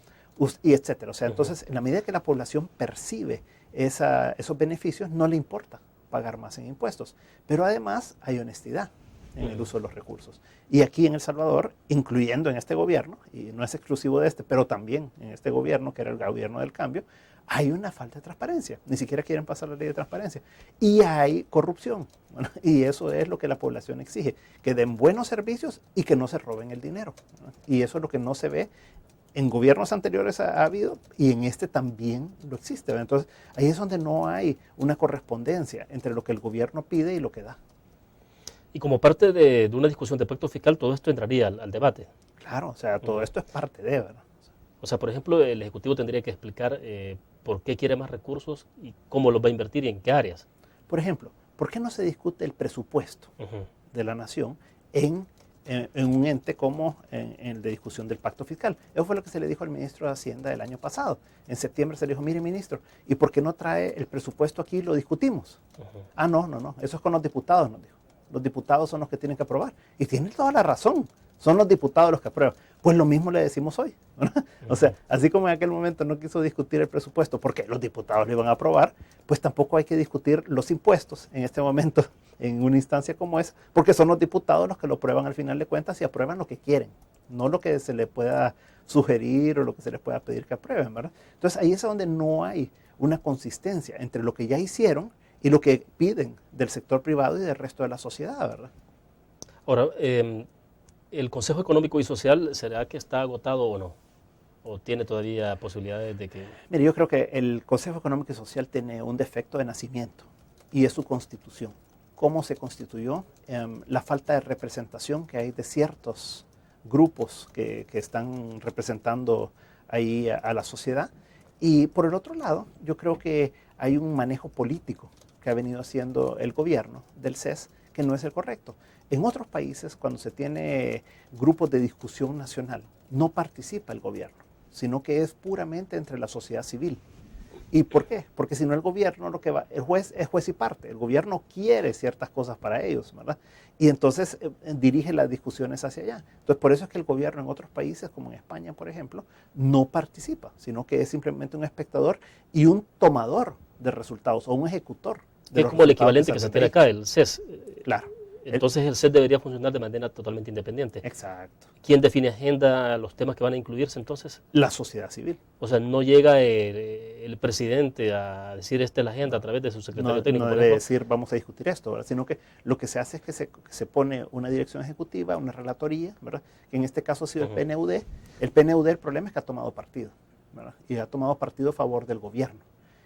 [SPEAKER 3] Y etcétera. O sea, entonces, en la medida que la población percibe esos beneficios, no le importa pagar más en impuestos. Pero además hay honestidad en el uso de los recursos. Y aquí en El Salvador, incluyendo en este gobierno, y no es exclusivo de este, pero también en este gobierno, que era el gobierno del cambio, hay una falta de transparencia. Ni siquiera quieren pasar la ley de transparencia. Y hay corrupción. Bueno, y eso es lo que la población exige, que den buenos servicios y que no se roben el dinero, ¿no? Y eso es lo que no se ve en gobiernos anteriores ha habido y en este también lo existe, ¿verdad? Entonces, ahí es donde no hay una correspondencia entre lo que el gobierno pide y lo que da.
[SPEAKER 2] Y como parte de una discusión de pacto fiscal, todo esto entraría al debate.
[SPEAKER 3] Claro, o sea, todo esto es parte de, ¿verdad?
[SPEAKER 2] O sea, por ejemplo, el Ejecutivo tendría que explicar por qué quiere más recursos y cómo los va a invertir y en qué áreas.
[SPEAKER 3] Por ejemplo, ¿por qué no se discute el presupuesto de la nación en un ente como en el de discusión del pacto fiscal? Eso fue lo que se le dijo al ministro de Hacienda el año pasado. En septiembre se le dijo, mire ministro, ¿y por qué no trae el presupuesto aquí y lo discutimos? Ah, no, eso es con los diputados, nos dijo. Los diputados son los que tienen que aprobar. Y tienen toda la razón. Son los diputados los que aprueban. Pues lo mismo le decimos hoy, ¿verdad? O sea, así como en aquel momento no quiso discutir el presupuesto porque los diputados lo iban a aprobar, pues tampoco hay que discutir los impuestos en este momento, en una instancia como esa, porque son los diputados los que lo aprueban al final de cuentas y aprueban lo que quieren, no lo que se les pueda sugerir o lo que se les pueda pedir que aprueben, ¿verdad? Entonces ahí es donde no hay una consistencia entre lo que ya hicieron y lo que piden del sector privado y del resto de la sociedad, ¿verdad?
[SPEAKER 2] Ahora, ¿el Consejo Económico y Social será que está agotado o no? ¿O tiene todavía posibilidades de que...?
[SPEAKER 3] Mire, yo creo que el Consejo Económico y Social tiene un defecto de nacimiento y es su constitución. ¿Cómo se constituyó? La falta de representación que hay de ciertos grupos que están representando ahí a la sociedad. Y por el otro lado, yo creo que hay un manejo político que ha venido haciendo el gobierno del CES que no es el correcto. En otros países, cuando se tiene grupos de discusión nacional, no participa el gobierno, sino que es puramente entre la sociedad civil. ¿Y por qué? Porque si no el gobierno, el juez es juez y parte. El gobierno quiere ciertas cosas para ellos, ¿verdad? Y entonces dirige las discusiones hacia allá. Entonces, por eso es que el gobierno en otros países, como en España, por ejemplo, no participa, sino que es simplemente un espectador y un tomador de resultados o un ejecutor.
[SPEAKER 2] Es como el equivalente que se tiene acá, el CES.
[SPEAKER 3] Claro.
[SPEAKER 2] Entonces el CES debería funcionar de manera totalmente independiente.
[SPEAKER 3] Exacto.
[SPEAKER 2] ¿Quién define agenda, los temas que van a incluirse entonces?
[SPEAKER 3] La sociedad civil.
[SPEAKER 2] O sea, no llega el presidente a decir esta es la agenda a través de su secretario técnico.
[SPEAKER 3] No debe decir vamos a discutir esto, ¿verdad? Sino que lo que se hace es que se pone una dirección ejecutiva, una relatoría, ¿verdad? Que en este caso ha sido el PNUD. El PNUD, el problema es que ha tomado partido, ¿verdad? Y ha tomado partido a favor del gobierno.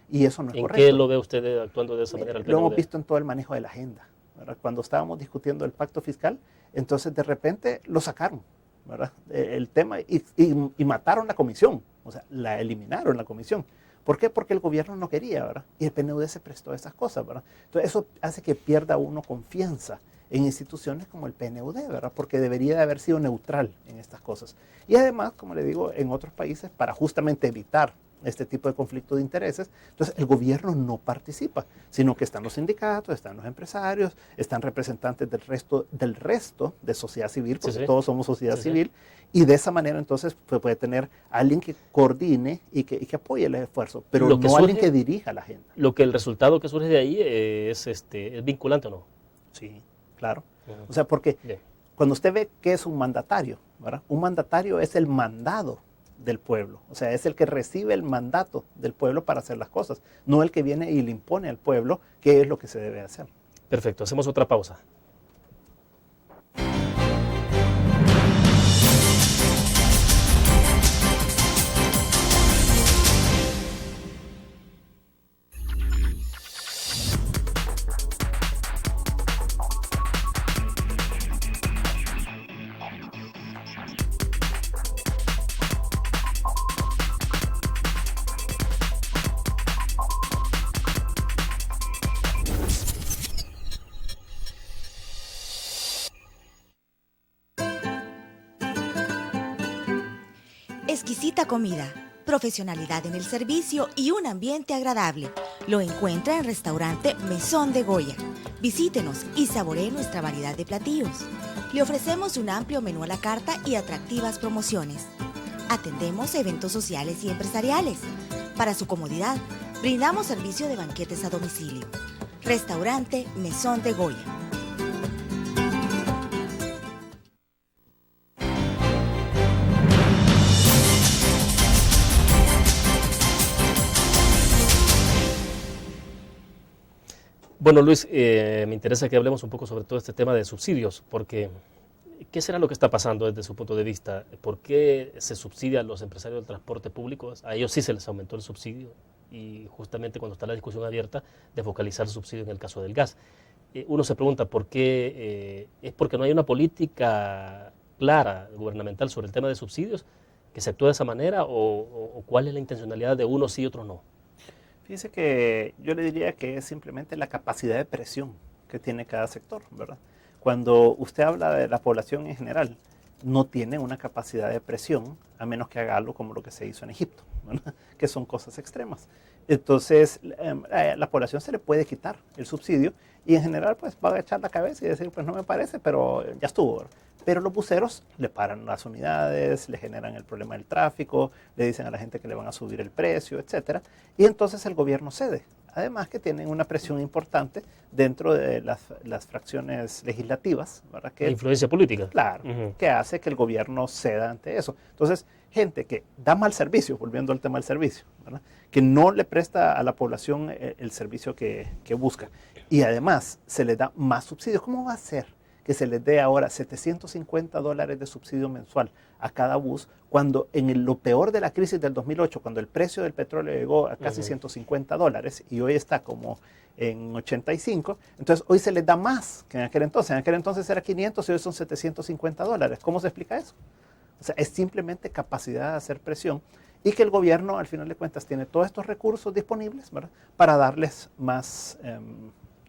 [SPEAKER 3] Y eso no es correcto.
[SPEAKER 2] ¿En qué lo ve usted actuando de esa manera? El PNUD?
[SPEAKER 3] Lo hemos visto en todo el manejo de la agenda, ¿verdad? Cuando estábamos discutiendo el pacto fiscal, entonces de repente lo sacaron, ¿verdad? El tema y mataron la comisión, o sea, la eliminaron la comisión. ¿Por qué? Porque el gobierno no quería, ¿verdad? Y el PNUD se prestó a esas cosas, ¿verdad? Entonces eso hace que pierda uno confianza en instituciones como el PNUD, ¿verdad? Porque debería de haber sido neutral en estas cosas. Y además, como le digo, en otros países, para justamente evitar este tipo de conflicto de intereses, entonces el gobierno no participa, sino que están los sindicatos, están los empresarios, están representantes del resto de sociedad civil, porque todos somos sociedad civil, y de esa manera entonces puede tener alguien que coordine y que apoye el esfuerzo, pero no alguien que dirija la agenda.
[SPEAKER 2] Lo que el resultado que surge de ahí es vinculante o no.
[SPEAKER 3] Sí, claro. O sea, porque cuando usted ve que es un mandatario, ¿verdad? Un mandatario es el mandado del pueblo, o sea, es el que recibe el mandato del pueblo para hacer las cosas, no el que viene y le impone al pueblo qué es lo que se debe hacer.
[SPEAKER 2] Perfecto, hacemos otra pausa.
[SPEAKER 4] Exquisita comida, profesionalidad en el servicio y un ambiente agradable. Lo encuentra en Restaurante Mesón de Goya. Visítenos y saboree nuestra variedad de platillos. Le ofrecemos un amplio menú a la carta y atractivas promociones. Atendemos eventos sociales y empresariales. Para su comodidad, brindamos servicio de banquetes a domicilio. Restaurante Mesón de Goya.
[SPEAKER 2] Bueno, Luis, me interesa que hablemos un poco sobre todo este tema de subsidios, porque ¿Qué será lo que está pasando desde su punto de vista? ¿Por qué se subsidia a los empresarios del transporte público? A ellos sí se les aumentó el subsidio y justamente cuando está la discusión abierta de focalizar el subsidio en el caso del gas. Uno se pregunta por qué, ¿es porque no hay una política clara gubernamental sobre el tema de subsidios que se actúa de esa manera o cuál es la intencionalidad de unos sí y otros no?
[SPEAKER 3] Fíjese que yo le diría que es simplemente la capacidad de presión que tiene cada sector, ¿verdad? Cuando usted habla de la población en general, no tiene una capacidad de presión, a menos que haga algo como lo que se hizo en Egipto, ¿verdad? Que son cosas extremas. Entonces, la población se le puede quitar el subsidio y en general pues va a echar la cabeza y decir, pues no me parece, pero ya estuvo, ¿verdad? Pero los buceros le paran las unidades, le generan el problema del tráfico, le dicen a la gente que le van a subir el precio, etcétera, y entonces el gobierno cede. Además que tienen una presión importante dentro de las fracciones legislativas, ¿verdad?
[SPEAKER 2] La influencia política.
[SPEAKER 3] Claro, que hace que el gobierno ceda ante eso. Entonces, gente que da mal servicio, volviendo al tema del servicio, ¿verdad? Que no le presta a la población el servicio que busca, y además se le da más subsidios. ¿Cómo va a ser que se les dé ahora $750 de subsidio mensual a cada bus, cuando en lo peor de la crisis del 2008, cuando el precio del petróleo llegó a casi $150 y hoy está como en 85, entonces hoy se les da más que en aquel entonces? En aquel entonces era 500 y hoy son $750. ¿Cómo se explica eso? O sea, es simplemente capacidad de hacer presión y que el gobierno, al final de cuentas, tiene todos estos recursos disponibles, ¿verdad?, para darles más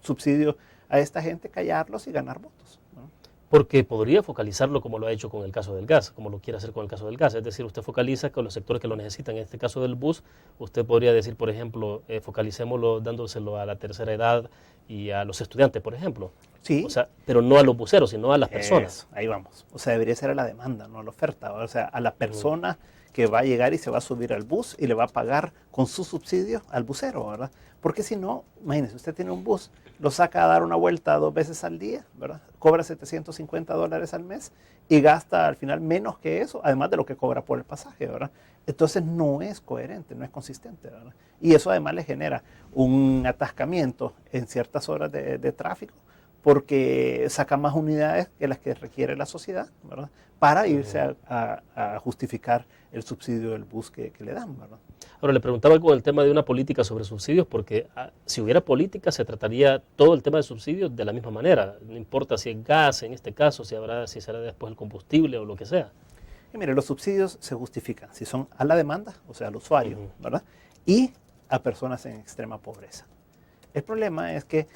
[SPEAKER 3] subsidio a esta gente, callarlos y ganar votos, ¿no?
[SPEAKER 2] Porque podría focalizarlo como lo ha hecho con el caso del gas, como lo quiere hacer con el caso del gas. Es decir, usted focaliza con los sectores que lo necesitan. En este caso del bus, usted podría decir, por ejemplo, focalicémoslo dándoselo a la tercera edad y a los estudiantes, por ejemplo.
[SPEAKER 3] Sí.
[SPEAKER 2] O sea, pero no a los buceros, sino a las personas.
[SPEAKER 3] Ahí vamos. O sea, debería ser a la demanda, no a la oferta. O sea, a la persona que va a llegar y se va a subir al bus y le va a pagar con su subsidio al bucero, ¿verdad? Porque si no, imagínese, usted tiene un bus, lo saca a dar una vuelta 2 veces al día, ¿verdad? Cobra $750 al mes y gasta al final menos que eso, además de lo que cobra por el pasaje, ¿verdad? Entonces no es coherente, no es consistente, ¿verdad? Y eso además le genera un atascamiento en ciertas horas de tráfico, porque saca más unidades que las que requiere la sociedad, ¿verdad?, para irse a justificar el subsidio del bus que le dan, ¿verdad?
[SPEAKER 2] Ahora, le preguntaba con el tema de una política sobre subsidios, porque si hubiera política se trataría todo el tema de subsidios de la misma manera. No importa si es gas, en este caso, si será después el combustible o lo que sea.
[SPEAKER 3] Y mire, los subsidios se justifican si son a la demanda, o sea, al usuario, ¿verdad?, y a personas en extrema pobreza. El problema es que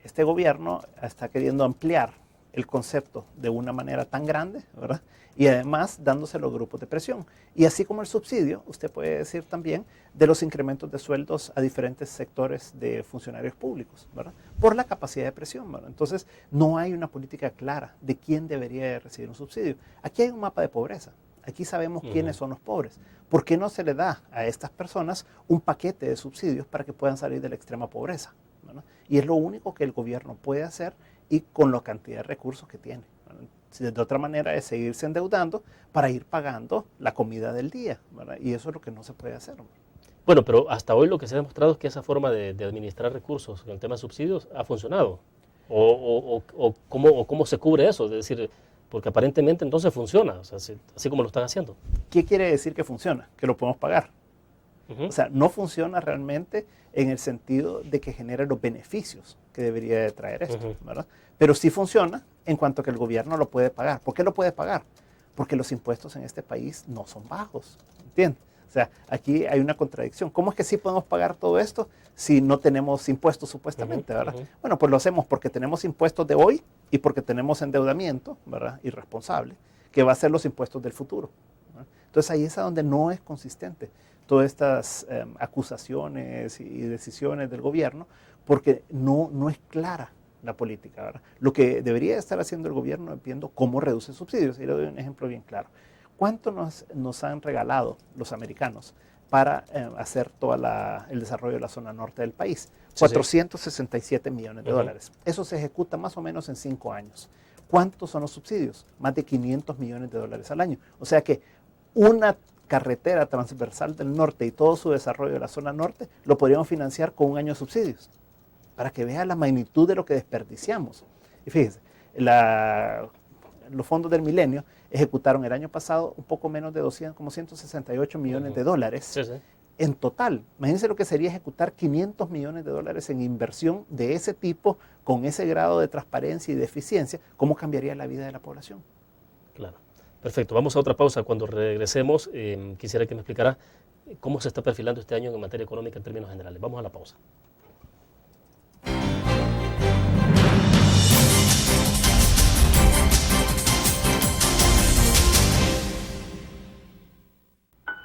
[SPEAKER 3] este gobierno está queriendo ampliar el concepto de una manera tan grande, ¿verdad?, y además dándoselo a grupos de presión. Y así como el subsidio, usted puede decir también de los incrementos de sueldos a diferentes sectores de funcionarios públicos, ¿verdad?, por la capacidad de presión, ¿verdad? Entonces, no hay una política clara de quién debería recibir un subsidio. Aquí hay un mapa de pobreza. Aquí sabemos quiénes son los pobres. ¿Por qué no se le da a estas personas un paquete de subsidios para que puedan salir de la extrema pobreza, ¿verdad? Y es lo único que el gobierno puede hacer y con la cantidad de recursos que tiene, ¿verdad? De otra manera es seguirse endeudando para ir pagando la comida del día, ¿verdad? Y eso es lo que no se puede hacer, ¿verdad?
[SPEAKER 2] Bueno, pero hasta hoy lo que se ha demostrado es que esa forma de administrar recursos con el tema de subsidios ha funcionado. ¿O cómo se cubre eso? Es decir, porque aparentemente entonces funciona, o sea, así como lo están haciendo.
[SPEAKER 3] ¿Qué quiere decir que funciona? Que lo podemos pagar. O sea, no funciona realmente en el sentido de que genere los beneficios que debería de traer esto, ¿verdad? Pero sí funciona en cuanto a que el gobierno lo puede pagar. ¿Por qué lo puede pagar? Porque los impuestos en este país no son bajos, ¿entiendes? O sea, aquí hay una contradicción. ¿Cómo es que sí podemos pagar todo esto si no tenemos impuestos supuestamente, ¿verdad? Bueno, pues lo hacemos porque tenemos impuestos de hoy y porque tenemos endeudamiento, ¿verdad?, irresponsable, que va a ser los impuestos del futuro, ¿verdad? Entonces ahí es a donde no es consistente todas estas acusaciones y decisiones del gobierno, porque no es clara la política, ¿verdad? Lo que debería estar haciendo el gobierno es viendo cómo reduce subsidios. Y le doy un ejemplo bien claro. ¿Cuánto nos han regalado los americanos para hacer todo el desarrollo de la zona norte del país? Sí, 467 millones de dólares. Eso se ejecuta más o menos en 5 años. ¿Cuántos son los subsidios? Más de 500 millones de dólares al año. O sea que una carretera transversal del norte y todo su desarrollo de la zona norte lo podríamos financiar con 1 año de subsidios, para que vea la magnitud de lo que desperdiciamos. Y fíjense, los fondos del milenio ejecutaron el año pasado un poco menos de 200, como 168 millones de dólares.
[SPEAKER 2] Sí, sí.
[SPEAKER 3] En total, imagínense lo que sería ejecutar 500 millones de dólares en inversión de ese tipo, con ese grado de transparencia y de eficiencia, ¿cómo cambiaría la vida de la población?
[SPEAKER 2] Claro. Perfecto. Vamos a otra pausa. Cuando regresemos, quisiera que me explicara cómo se está perfilando este año en materia económica en términos generales. Vamos a la pausa.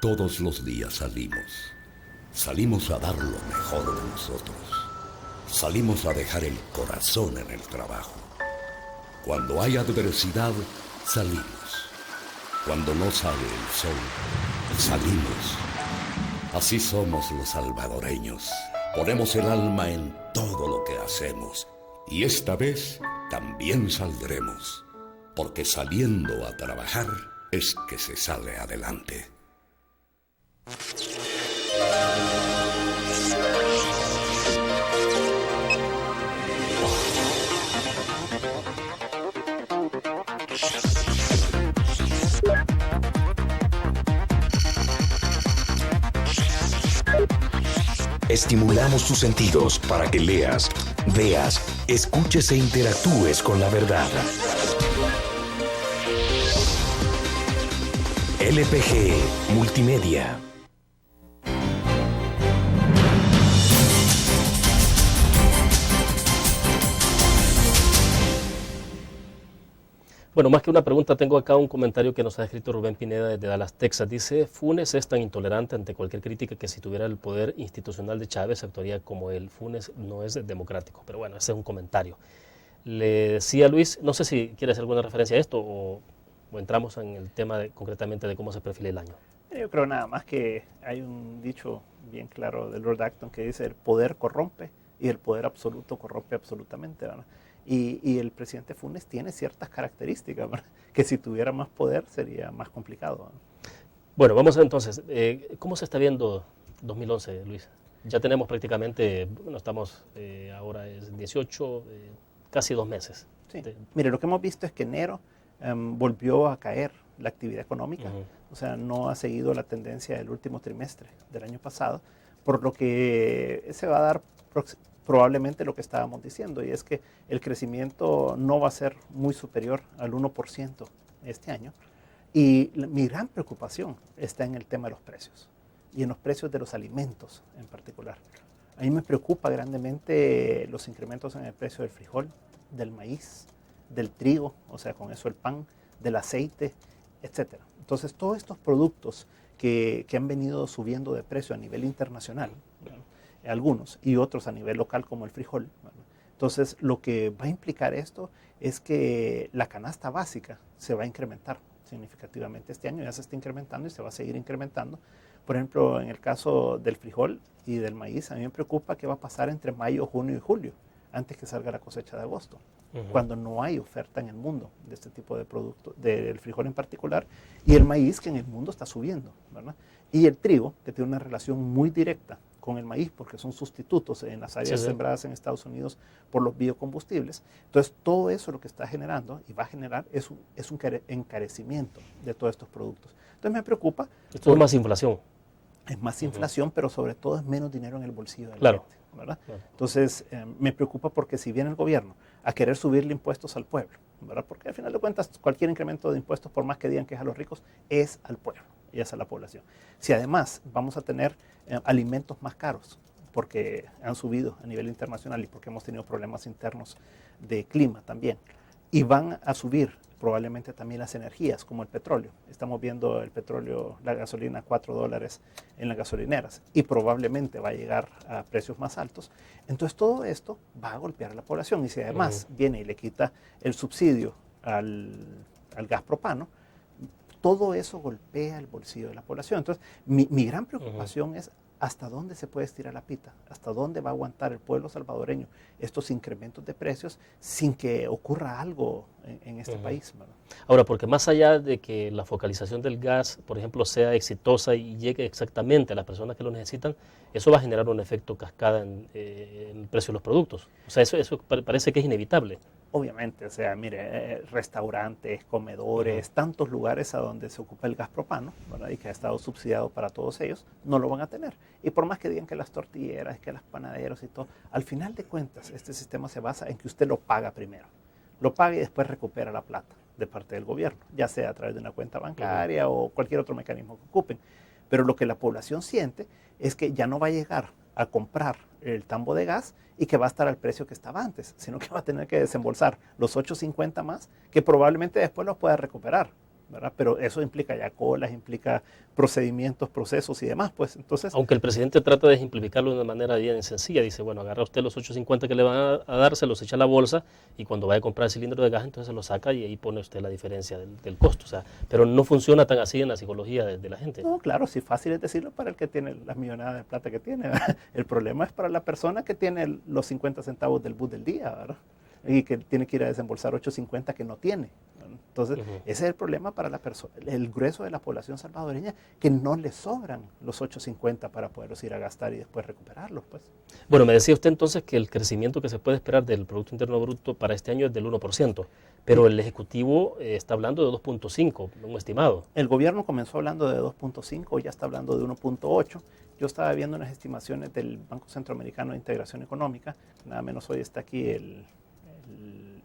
[SPEAKER 5] Todos los días salimos a dar lo mejor de nosotros, salimos a dejar el corazón en el trabajo. Cuando hay adversidad, salimos. Cuando no sale el sol, salimos. Así somos los salvadoreños. Ponemos el alma en todo lo que hacemos. Y esta vez también saldremos. Porque saliendo a trabajar es que se sale adelante.
[SPEAKER 8] Estimulamos tus sentidos para que leas, veas, escuches e interactúes con la verdad. LPG Multimedia.
[SPEAKER 2] Bueno, más que una pregunta, tengo acá un comentario que nos ha escrito Rubén Pineda desde Dallas, Texas. Dice, Funes es tan intolerante ante cualquier crítica que si tuviera el poder institucional de Chávez actuaría como él. Funes no es democrático, pero bueno, ese es un comentario. Le decía Luis, no sé si quiere hacer alguna referencia a esto o entramos en el tema concretamente de cómo se perfila el año.
[SPEAKER 3] Yo creo nada más que hay un dicho bien claro de Lord Acton que dice el poder corrompe y el poder absoluto corrompe absolutamente, ¿verdad? Y el presidente Funes tiene ciertas características, ¿verdad?, que si tuviera más poder sería más complicado, ¿verdad?
[SPEAKER 2] Bueno, vamos entonces, ¿cómo se está viendo 2011, Luis? Ya tenemos prácticamente, bueno, estamos ahora es 18, casi 2 meses.
[SPEAKER 3] Sí. Mire, lo que hemos visto es que enero volvió a caer la actividad económica, o sea, no ha seguido la tendencia del último trimestre del año pasado, por lo que se va a dar probablemente lo que estábamos diciendo, y es que el crecimiento no va a ser muy superior al 1% este año. Y mi gran preocupación está en el tema de los precios, y en los precios de los alimentos en particular. A mí me preocupa grandemente los incrementos en el precio del frijol, del maíz, del trigo, o sea, con eso el pan, del aceite, etc. Entonces, todos estos productos que han venido subiendo de precio a nivel internacional, ¿no?, algunos, y otros a nivel local como el frijol, ¿no? Entonces, lo que va a implicar esto es que la canasta básica se va a incrementar significativamente este año, ya se está incrementando y se va a seguir incrementando. Por ejemplo, en el caso del frijol y del maíz, a mí me preocupa qué va a pasar entre mayo, junio y julio, antes que salga la cosecha de agosto, cuando no hay oferta en el mundo de este tipo de producto, del frijol en particular, y el maíz, que en el mundo está subiendo, ¿verdad? Y el trigo, que tiene una relación muy directa con el maíz, porque son sustitutos en las áreas sembradas en Estados Unidos por los biocombustibles. Entonces, todo eso lo que está generando y va a generar es un encarecimiento de todos estos productos. Entonces, me preocupa.
[SPEAKER 2] Esto es más inflación.
[SPEAKER 3] Es más inflación, pero sobre todo es menos dinero en el bolsillo de la gente, ¿verdad? Entonces, me preocupa porque si viene el gobierno a querer subirle impuestos al pueblo, ¿verdad?, porque al final de cuentas cualquier incremento de impuestos, por más que digan que es a los ricos, es al pueblo y es a la población. Si además vamos a tener alimentos más caros, porque han subido a nivel internacional y porque hemos tenido problemas internos de clima también, y van a subir probablemente también las energías, como el petróleo. Estamos viendo el petróleo, la gasolina a $4 en las gasolineras, y probablemente va a llegar a precios más altos. Entonces todo esto va a golpear a la población, y si además viene y le quita el subsidio al gas propano, todo eso golpea el bolsillo de la población. Entonces, mi gran preocupación es hasta dónde se puede estirar la pita, hasta dónde va a aguantar el pueblo salvadoreño estos incrementos de precios sin que ocurra algo en este país, ¿verdad?
[SPEAKER 2] Ahora, porque más allá de que la focalización del gas, por ejemplo, sea exitosa y llegue exactamente a las personas que lo necesitan, eso va a generar un efecto cascada en el precio de los productos. O sea, eso parece que es inevitable.
[SPEAKER 3] Obviamente, o sea, mire, restaurantes, comedores, tantos lugares a donde se ocupa el gas propano, ¿verdad? Y que ha estado subsidiado para todos ellos, no lo van a tener. Y por más que digan que las tortilleras, que las panaderos y todo, al final de cuentas, este sistema se basa en que usted lo paga primero. Lo paga y después recupera la plata de parte del gobierno, ya sea a través de una cuenta bancaria o cualquier otro mecanismo que ocupen. Pero lo que la población siente es que ya no va a llegar a comprar el tambo de gas y que va a estar al precio que estaba antes, sino que va a tener que desembolsar los 8.50 más, que probablemente después los pueda recuperar, ¿verdad? Pero eso implica ya colas, implica procedimientos, procesos y demás, pues entonces...
[SPEAKER 2] Aunque el presidente trata de simplificarlo de una manera bien sencilla, dice, bueno, agarra usted los 8.50 que le van a dar, se los echa a la bolsa y cuando vaya a comprar el cilindro de gas, entonces se lo saca y ahí pone usted la diferencia del costo, o sea, pero no funciona tan así en la psicología de la gente.
[SPEAKER 3] No, claro, sí, fácil es decirlo para el que tiene las millonadas de plata que tiene, ¿verdad? El problema es para la persona que tiene los 50 centavos del bus del día, ¿verdad? Y que tiene que ir a desembolsar 8.50 que no tiene. Entonces, ese es el problema para la persona, el grueso de la población salvadoreña, que no le sobran los 8.50 para poderlos ir a gastar y después recuperarlos, pues.
[SPEAKER 2] Bueno, me decía usted entonces que el crecimiento que se puede esperar del Producto Interno Bruto para este año es del 1%, pero el Ejecutivo está hablando de 2.5, un estimado.
[SPEAKER 3] El gobierno comenzó hablando de 2.5, ya está hablando de 1.8. Yo estaba viendo unas estimaciones del Banco Centroamericano de Integración Económica, nada menos hoy está aquí el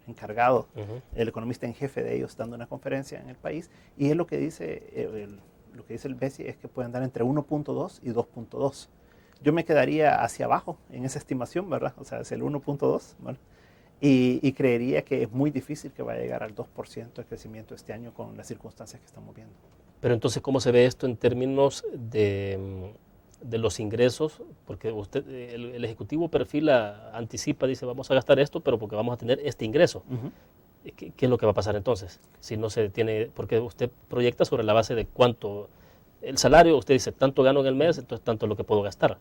[SPEAKER 3] encargado, el economista en jefe de ellos, dando una conferencia en el país, y es lo que dice el BESI es que puede andar entre 1.2 y 2.2. Yo me quedaría hacia abajo en esa estimación, ¿verdad? O sea, hacia el 1.2, ¿vale? Y creería que es muy difícil que vaya a llegar al 2% de crecimiento este año con las circunstancias que estamos viendo.
[SPEAKER 2] Pero entonces, ¿cómo se ve esto en términos de los ingresos? Porque usted, el Ejecutivo anticipa, dice vamos a gastar esto, pero porque vamos a tener este ingreso. ¿Qué es lo que va a pasar entonces? Si no se tiene, porque usted proyecta sobre la base de cuánto, el salario, usted dice tanto gano en el mes, entonces tanto es lo que puedo gastar.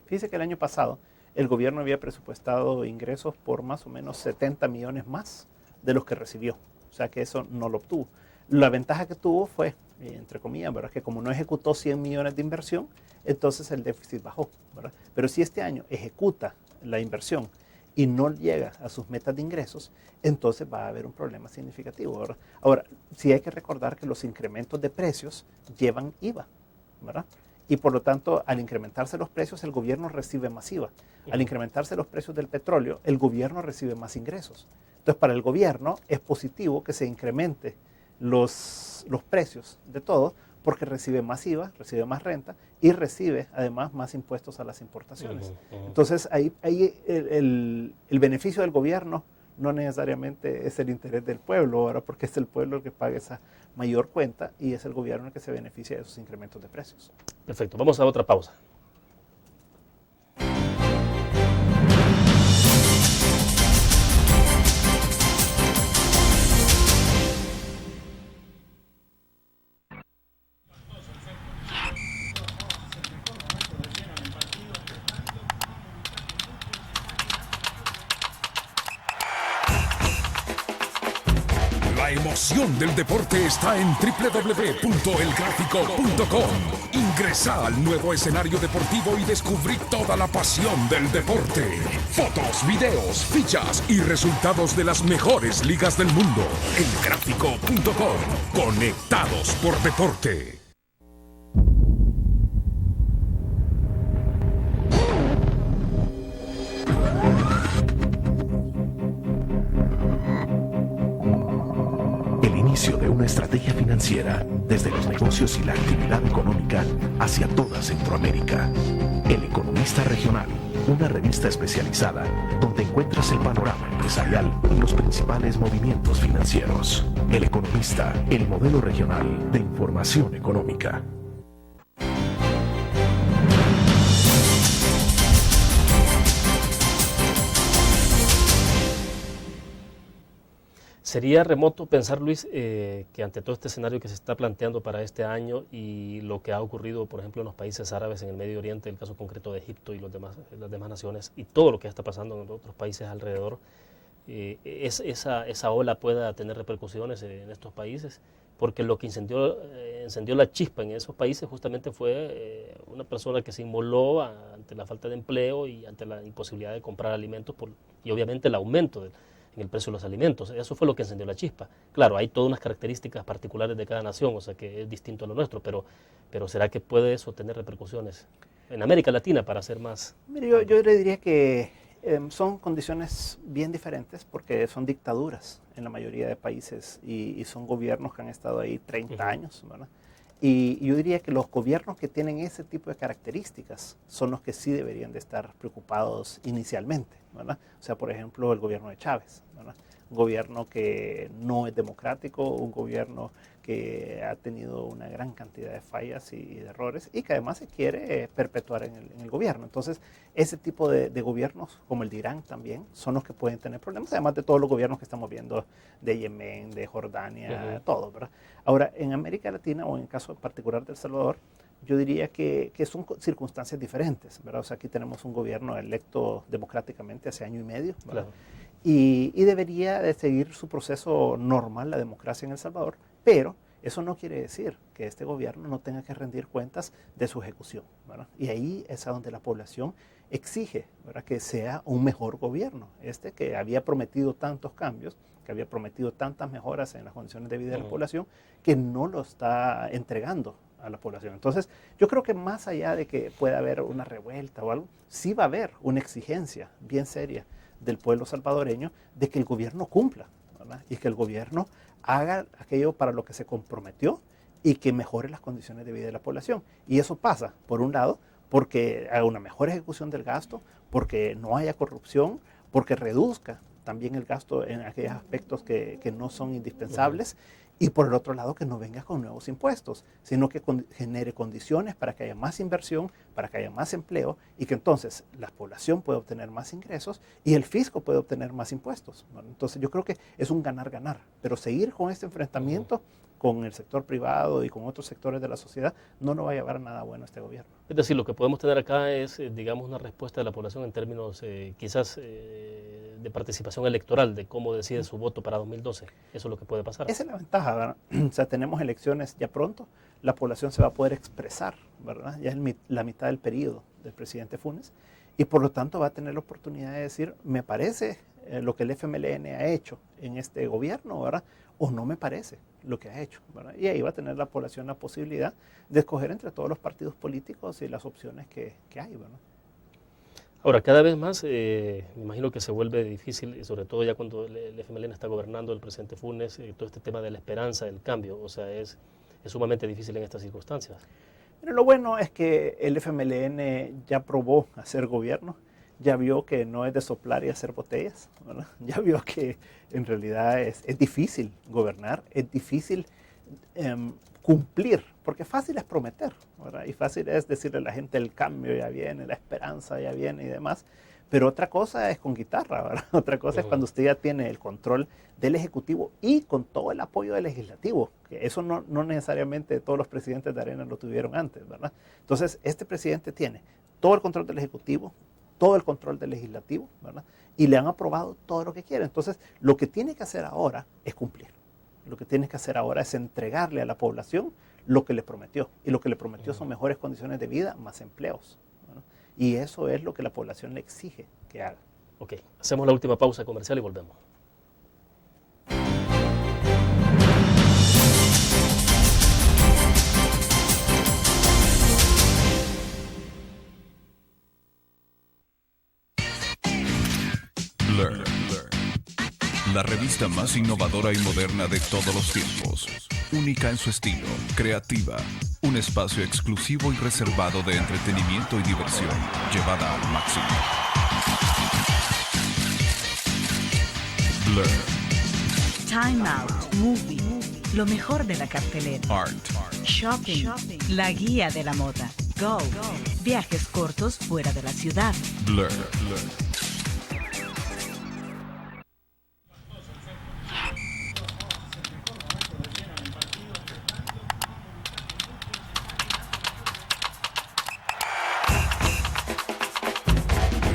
[SPEAKER 3] Fíjese que el año pasado el gobierno había presupuestado ingresos por más o menos 70 millones más de los que recibió. O sea que eso no lo obtuvo. La ventaja que tuvo fue, entre comillas, ¿verdad?, que como no ejecutó 100 millones de inversión, entonces el déficit bajó, ¿verdad? Pero si este año ejecuta la inversión y no llega a sus metas de ingresos, entonces va a haber un problema significativo, ¿verdad? Ahora, sí hay que recordar que los incrementos de precios llevan IVA, ¿verdad? Y por lo tanto, al incrementarse los precios, el gobierno recibe más IVA. Al incrementarse los precios del petróleo, el gobierno recibe más ingresos. Entonces, para el gobierno es positivo que se incremente los precios de todo, porque recibe más IVA, recibe más renta y recibe además más impuestos a las importaciones. Entonces, ahí el beneficio del gobierno no necesariamente es el interés del pueblo, ahora porque es el pueblo el que paga esa mayor cuenta y es el gobierno el que se beneficia de esos incrementos de precios.
[SPEAKER 2] Perfecto, vamos a otra pausa.
[SPEAKER 9] La emoción del deporte está en www.elgráfico.com. Ingresa al nuevo escenario deportivo y descubrí toda la pasión del deporte. Fotos, videos, fichas y resultados de las mejores ligas del mundo. Elgráfico.com. Conectados por deporte.
[SPEAKER 8] De una estrategia financiera desde los negocios y la actividad económica hacia toda Centroamérica. El Economista Regional, una revista especializada donde encuentras el panorama empresarial y los principales movimientos financieros. El Economista, el modelo regional de información económica.
[SPEAKER 2] Sería remoto pensar, Luis, que ante todo este escenario que se está planteando para este año y lo que ha ocurrido, por ejemplo, en los países árabes, en el Medio Oriente, el caso concreto de Egipto y las demás naciones, y todo lo que está pasando en otros países alrededor, esa ola pueda tener repercusiones en estos países, porque lo que encendió la chispa en esos países justamente fue una persona que se inmoló ante la falta de empleo y ante la imposibilidad de comprar alimentos y obviamente el aumento en el precio de los alimentos. Eso fue lo que encendió la chispa. Claro, hay todas unas características particulares de cada nación, o sea que es distinto a lo nuestro, pero ¿será que puede eso tener repercusiones en América Latina para hacer más?
[SPEAKER 3] Mire, yo le diría que son condiciones bien diferentes porque son dictaduras en la mayoría de países y son gobiernos que han estado ahí 30 años, ¿verdad? Y yo diría que los gobiernos que tienen ese tipo de características son los que sí deberían de estar preocupados inicialmente, ¿verdad? O sea, por ejemplo, el gobierno de Chávez, ¿verdad? Un gobierno que no es democrático, un gobierno que ha tenido una gran cantidad de fallas y de errores y que además se quiere perpetuar en el gobierno. Entonces, ese tipo de gobiernos, como el de Irán también, son los que pueden tener problemas, además de todos los gobiernos que estamos viendo de Yemen, de Jordania, todo, ¿verdad? Ahora, en América Latina, o en el caso particular de El Salvador, yo diría que son circunstancias diferentes, ¿verdad? O sea, aquí tenemos un gobierno electo democráticamente hace año y medio, ¿verdad? Claro. Y debería de seguir su proceso normal, la democracia en El Salvador, pero eso no quiere decir que este gobierno no tenga que rendir cuentas de su ejecución, ¿verdad? Y ahí es a donde la población exige, ¿verdad?, que sea un mejor gobierno, que había prometido tantos cambios, que había prometido tantas mejoras en las condiciones de vida de la población, que no lo está entregando a la población. Entonces, yo creo que más allá de que pueda haber una revuelta o algo, sí va a haber una exigencia bien seria del pueblo salvadoreño de que el gobierno cumpla, ¿verdad? Y que el gobierno haga aquello para lo que se comprometió y que mejore las condiciones de vida de la población. Y eso pasa, por un lado, porque haga una mejor ejecución del gasto, porque no haya corrupción, porque reduzca también el gasto en aquellos aspectos que no son indispensables, y por el otro lado que no venga con nuevos impuestos, sino que genere condiciones para que haya más inversión, para que haya más empleo y que entonces la población pueda obtener más ingresos y el fisco puede obtener más impuestos. Bueno, entonces yo creo que es un ganar-ganar, pero seguir con este enfrentamiento con el sector privado y con otros sectores de la sociedad no nos va a llevar a nada bueno a este gobierno.
[SPEAKER 2] Es decir, lo que podemos tener acá es, digamos, una respuesta de la población en términos quizás de participación electoral, de cómo decide su voto para 2012. Eso es lo que puede pasar.
[SPEAKER 3] Esa es la ventaja, ¿verdad? O sea, tenemos elecciones ya pronto, la población se va a poder expresar, ¿verdad? Ya es la mitad del periodo del presidente Funes y por lo tanto va a tener la oportunidad de decir, me parece lo que el FMLN ha hecho en este gobierno, ¿verdad? O no me parece lo que ha hecho, ¿verdad? Y ahí va a tener la población la posibilidad de escoger entre todos los partidos políticos y las opciones que hay, ¿verdad?
[SPEAKER 2] Ahora, cada vez más, me imagino que se vuelve difícil, y sobre todo ya cuando el FMLN está gobernando, el presidente Funes, todo este tema de la esperanza, del cambio, o sea, es sumamente difícil en estas circunstancias.
[SPEAKER 3] Pero lo bueno es que el FMLN ya probó hacer gobierno, ya vio que no es de soplar y hacer botellas, ¿verdad? Ya vio que en realidad es difícil gobernar, es difícil cumplir, porque fácil es prometer, ¿verdad? Y fácil es decirle a la gente el cambio ya viene, la esperanza ya viene y demás, pero otra cosa es con guitarra, ¿verdad? Otra cosa es cuando usted ya tiene el control del Ejecutivo y con todo el apoyo del Legislativo, que eso no necesariamente todos los presidentes de Arena lo tuvieron antes, ¿verdad? Entonces, este presidente tiene todo el control del Ejecutivo, todo el control del Legislativo, ¿verdad? Y le han aprobado todo lo que quiere. Entonces, lo que tiene que hacer ahora es cumplir. Lo que tiene que hacer ahora es entregarle a la población lo que le prometió. Y lo que le prometió son mejores condiciones de vida, más empleos, ¿verdad? Y eso es lo que la población le exige que haga.
[SPEAKER 2] Ok, hacemos la última pausa comercial y volvemos.
[SPEAKER 6] Blur, la revista más innovadora y moderna de todos los tiempos. Única en su estilo, creativa, un espacio exclusivo y reservado de entretenimiento y diversión, llevada al máximo. Blur.
[SPEAKER 7] Time Out, Movie, lo mejor de la cartelera.
[SPEAKER 6] Art.
[SPEAKER 7] Shopping, la guía de la moda. Go, viajes cortos fuera de la ciudad.
[SPEAKER 6] Blur.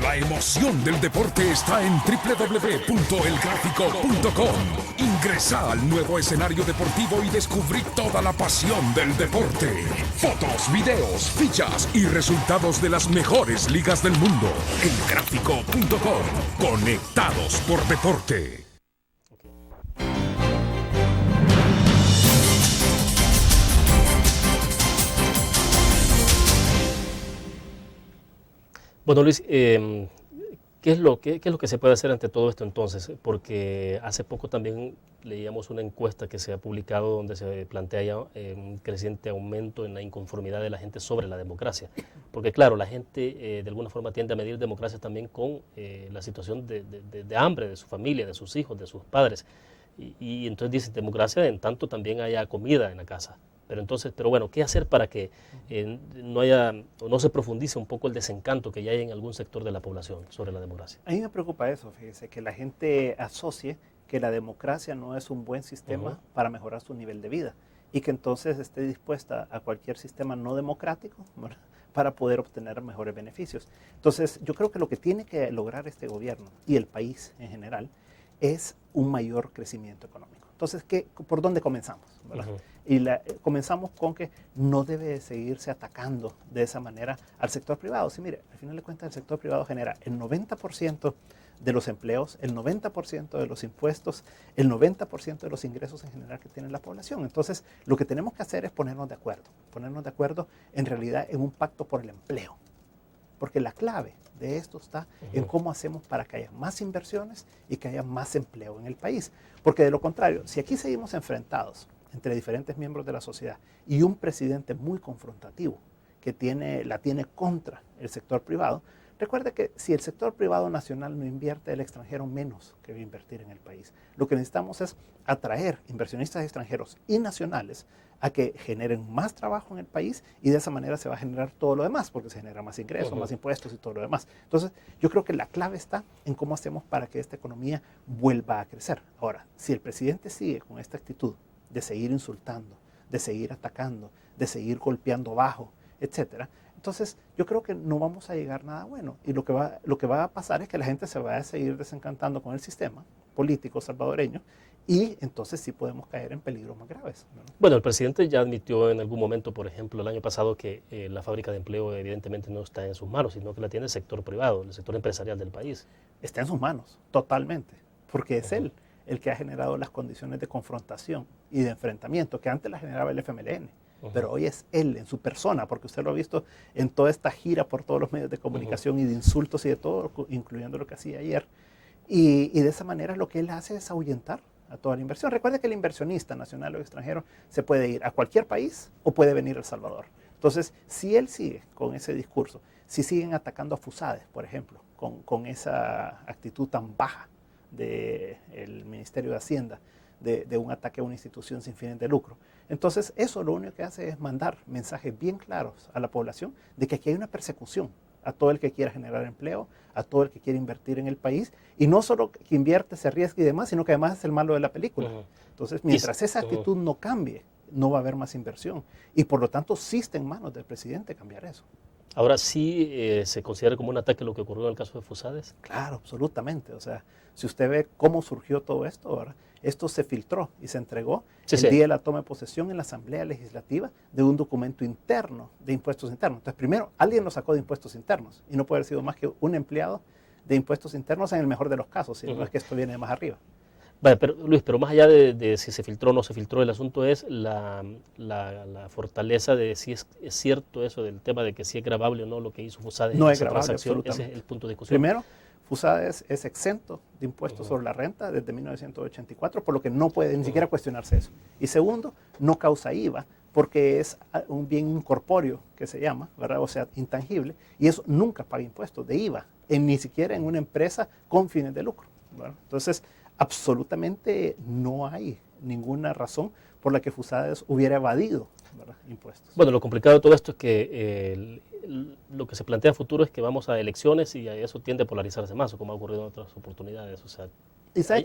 [SPEAKER 9] La emoción del deporte está en www.elgráfico.com. Ingresa al nuevo escenario deportivo y descubrí toda la pasión del deporte. Fotos, videos, fichas y resultados de las mejores ligas del mundo. Elgráfico.com. Conectados por deporte.
[SPEAKER 2] Bueno, Luis, ¿qué es lo que se puede hacer ante todo esto entonces? Porque hace poco también leíamos una encuesta que se ha publicado donde se plantea ya un creciente aumento en la inconformidad de la gente sobre la democracia. Porque claro, la gente de alguna forma tiende a medir democracia también con la situación de hambre de su familia, de sus hijos, de sus padres. Y entonces dice democracia en tanto también haya comida en la casa. Pero bueno, ¿qué hacer para que no haya o no se profundice un poco el desencanto que ya hay en algún sector de la población sobre la democracia?
[SPEAKER 3] A mí me preocupa eso, fíjese, que la gente asocie que la democracia no es un buen sistema para mejorar su nivel de vida y que entonces esté dispuesta a cualquier sistema no democrático, ¿verdad?, para poder obtener mejores beneficios. Entonces, yo creo que lo que tiene que lograr este gobierno y el país en general es un mayor crecimiento económico. Entonces, ¿por dónde comenzamos? ¿Verdad? Y comenzamos con que no debe seguirse atacando de esa manera al sector privado. Sí, mire, al final de cuentas el sector privado genera el 90% de los empleos, el 90% de los impuestos, el 90% de los ingresos en general que tiene la población. Entonces, lo que tenemos que hacer es ponernos de acuerdo en realidad en un pacto por el empleo. Porque la clave de esto está en cómo hacemos para que haya más inversiones y que haya más empleo en el país. Porque de lo contrario, si aquí seguimos enfrentados entre diferentes miembros de la sociedad y un presidente muy confrontativo que la tiene contra el sector privado, recuerde que si el sector privado nacional no invierte, el extranjero menos que va a invertir en el país. Lo que necesitamos es atraer inversionistas extranjeros y nacionales a que generen más trabajo en el país y de esa manera se va a generar todo lo demás, porque se genera más ingresos, más impuestos y todo lo demás. Entonces, yo creo que la clave está en cómo hacemos para que esta economía vuelva a crecer. Ahora, si el presidente sigue con esta actitud de seguir insultando, de seguir atacando, de seguir golpeando bajo, etcétera, entonces yo creo que no vamos a llegar a nada bueno. Y lo que va a pasar es que la gente se va a seguir desencantando con el sistema político salvadoreño y entonces sí podemos caer en peligros más graves, ¿no?
[SPEAKER 2] Bueno, el presidente ya admitió en algún momento, por ejemplo, el año pasado, que la fábrica de empleo evidentemente no está en sus manos, sino que la tiene el sector privado, el sector empresarial del país.
[SPEAKER 3] Está en sus manos, totalmente, porque es él el que ha generado las condiciones de confrontación y de enfrentamiento que antes las generaba el FMLN. Pero hoy es él en su persona, porque usted lo ha visto en toda esta gira por todos los medios de comunicación y de insultos y de todo, incluyendo lo que hacía ayer. Y de esa manera lo que él hace es ahuyentar a toda la inversión. Recuerde que el inversionista nacional o extranjero se puede ir a cualquier país o puede venir a El Salvador. Entonces, si él sigue con ese discurso, si siguen atacando a FUSADES, por ejemplo, con esa actitud tan baja del Ministerio de Hacienda, de un ataque a una institución sin fines de lucro. Entonces, eso lo único que hace es mandar mensajes bien claros a la población de que aquí hay una persecución a todo el que quiera generar empleo, a todo el que quiere invertir en el país, y no solo que invierte, se arriesgue y demás, sino que además es el malo de la película. Entonces, mientras esa actitud no cambie, no va a haber más inversión, y por lo tanto sí está en manos del presidente cambiar eso.
[SPEAKER 2] Ahora, ¿sí se considera como un ataque lo que ocurrió en el caso de FUSADES?
[SPEAKER 3] Claro, absolutamente. O sea, si usted ve cómo surgió todo esto, ¿verdad? Esto se filtró y se entregó el día de la toma de posesión en la Asamblea Legislativa de un documento interno de impuestos internos. Entonces, primero, alguien lo sacó de impuestos internos y no puede haber sido más que un empleado de impuestos internos en el mejor de los casos, si no es que esto viene de más arriba.
[SPEAKER 2] Vale, pero, Luis, pero más allá de si se filtró o no se filtró, el asunto es la fortaleza de si es cierto eso del tema de que si es grabable o no lo que hizo FUSADES.
[SPEAKER 3] No es grabable, absolutamente.
[SPEAKER 2] Ese es el punto de discusión.
[SPEAKER 3] Primero, FUSADES es exento de impuestos sobre la renta desde 1984, por lo que no puede ni siquiera cuestionarse eso. Y segundo, no causa IVA, porque es un bien incorpóreo que se llama, ¿verdad? O sea, intangible, y eso nunca paga impuestos de IVA, ni siquiera en una empresa con fines de lucro, ¿verdad? Entonces, absolutamente no hay ninguna razón por la que FUSADES hubiera evadido, ¿verdad?, impuestos.
[SPEAKER 2] Bueno, lo complicado de todo esto es que lo que se plantea a futuro es que vamos a elecciones y eso tiende a polarizarse más, o como ha ocurrido en otras oportunidades. O sea,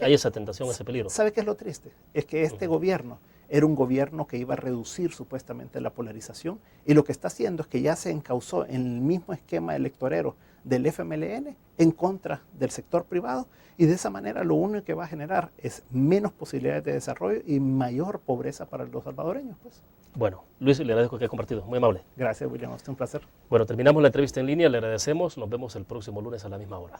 [SPEAKER 2] hay esa tentación, ese peligro.
[SPEAKER 3] ¿Sabe qué es lo triste? Es que este gobierno era un gobierno que iba a reducir supuestamente la polarización, y lo que está haciendo es que ya se encauzó en el mismo esquema electorero del FMLN en contra del sector privado, y de esa manera lo único que va a generar es menos posibilidades de desarrollo y mayor pobreza para los salvadoreños, pues.
[SPEAKER 2] Bueno, Luis, le agradezco que haya compartido. Muy amable.
[SPEAKER 3] Gracias, William. Ha sido un placer.
[SPEAKER 2] Bueno, terminamos la entrevista en línea. Le agradecemos. Nos vemos el próximo lunes a la misma hora.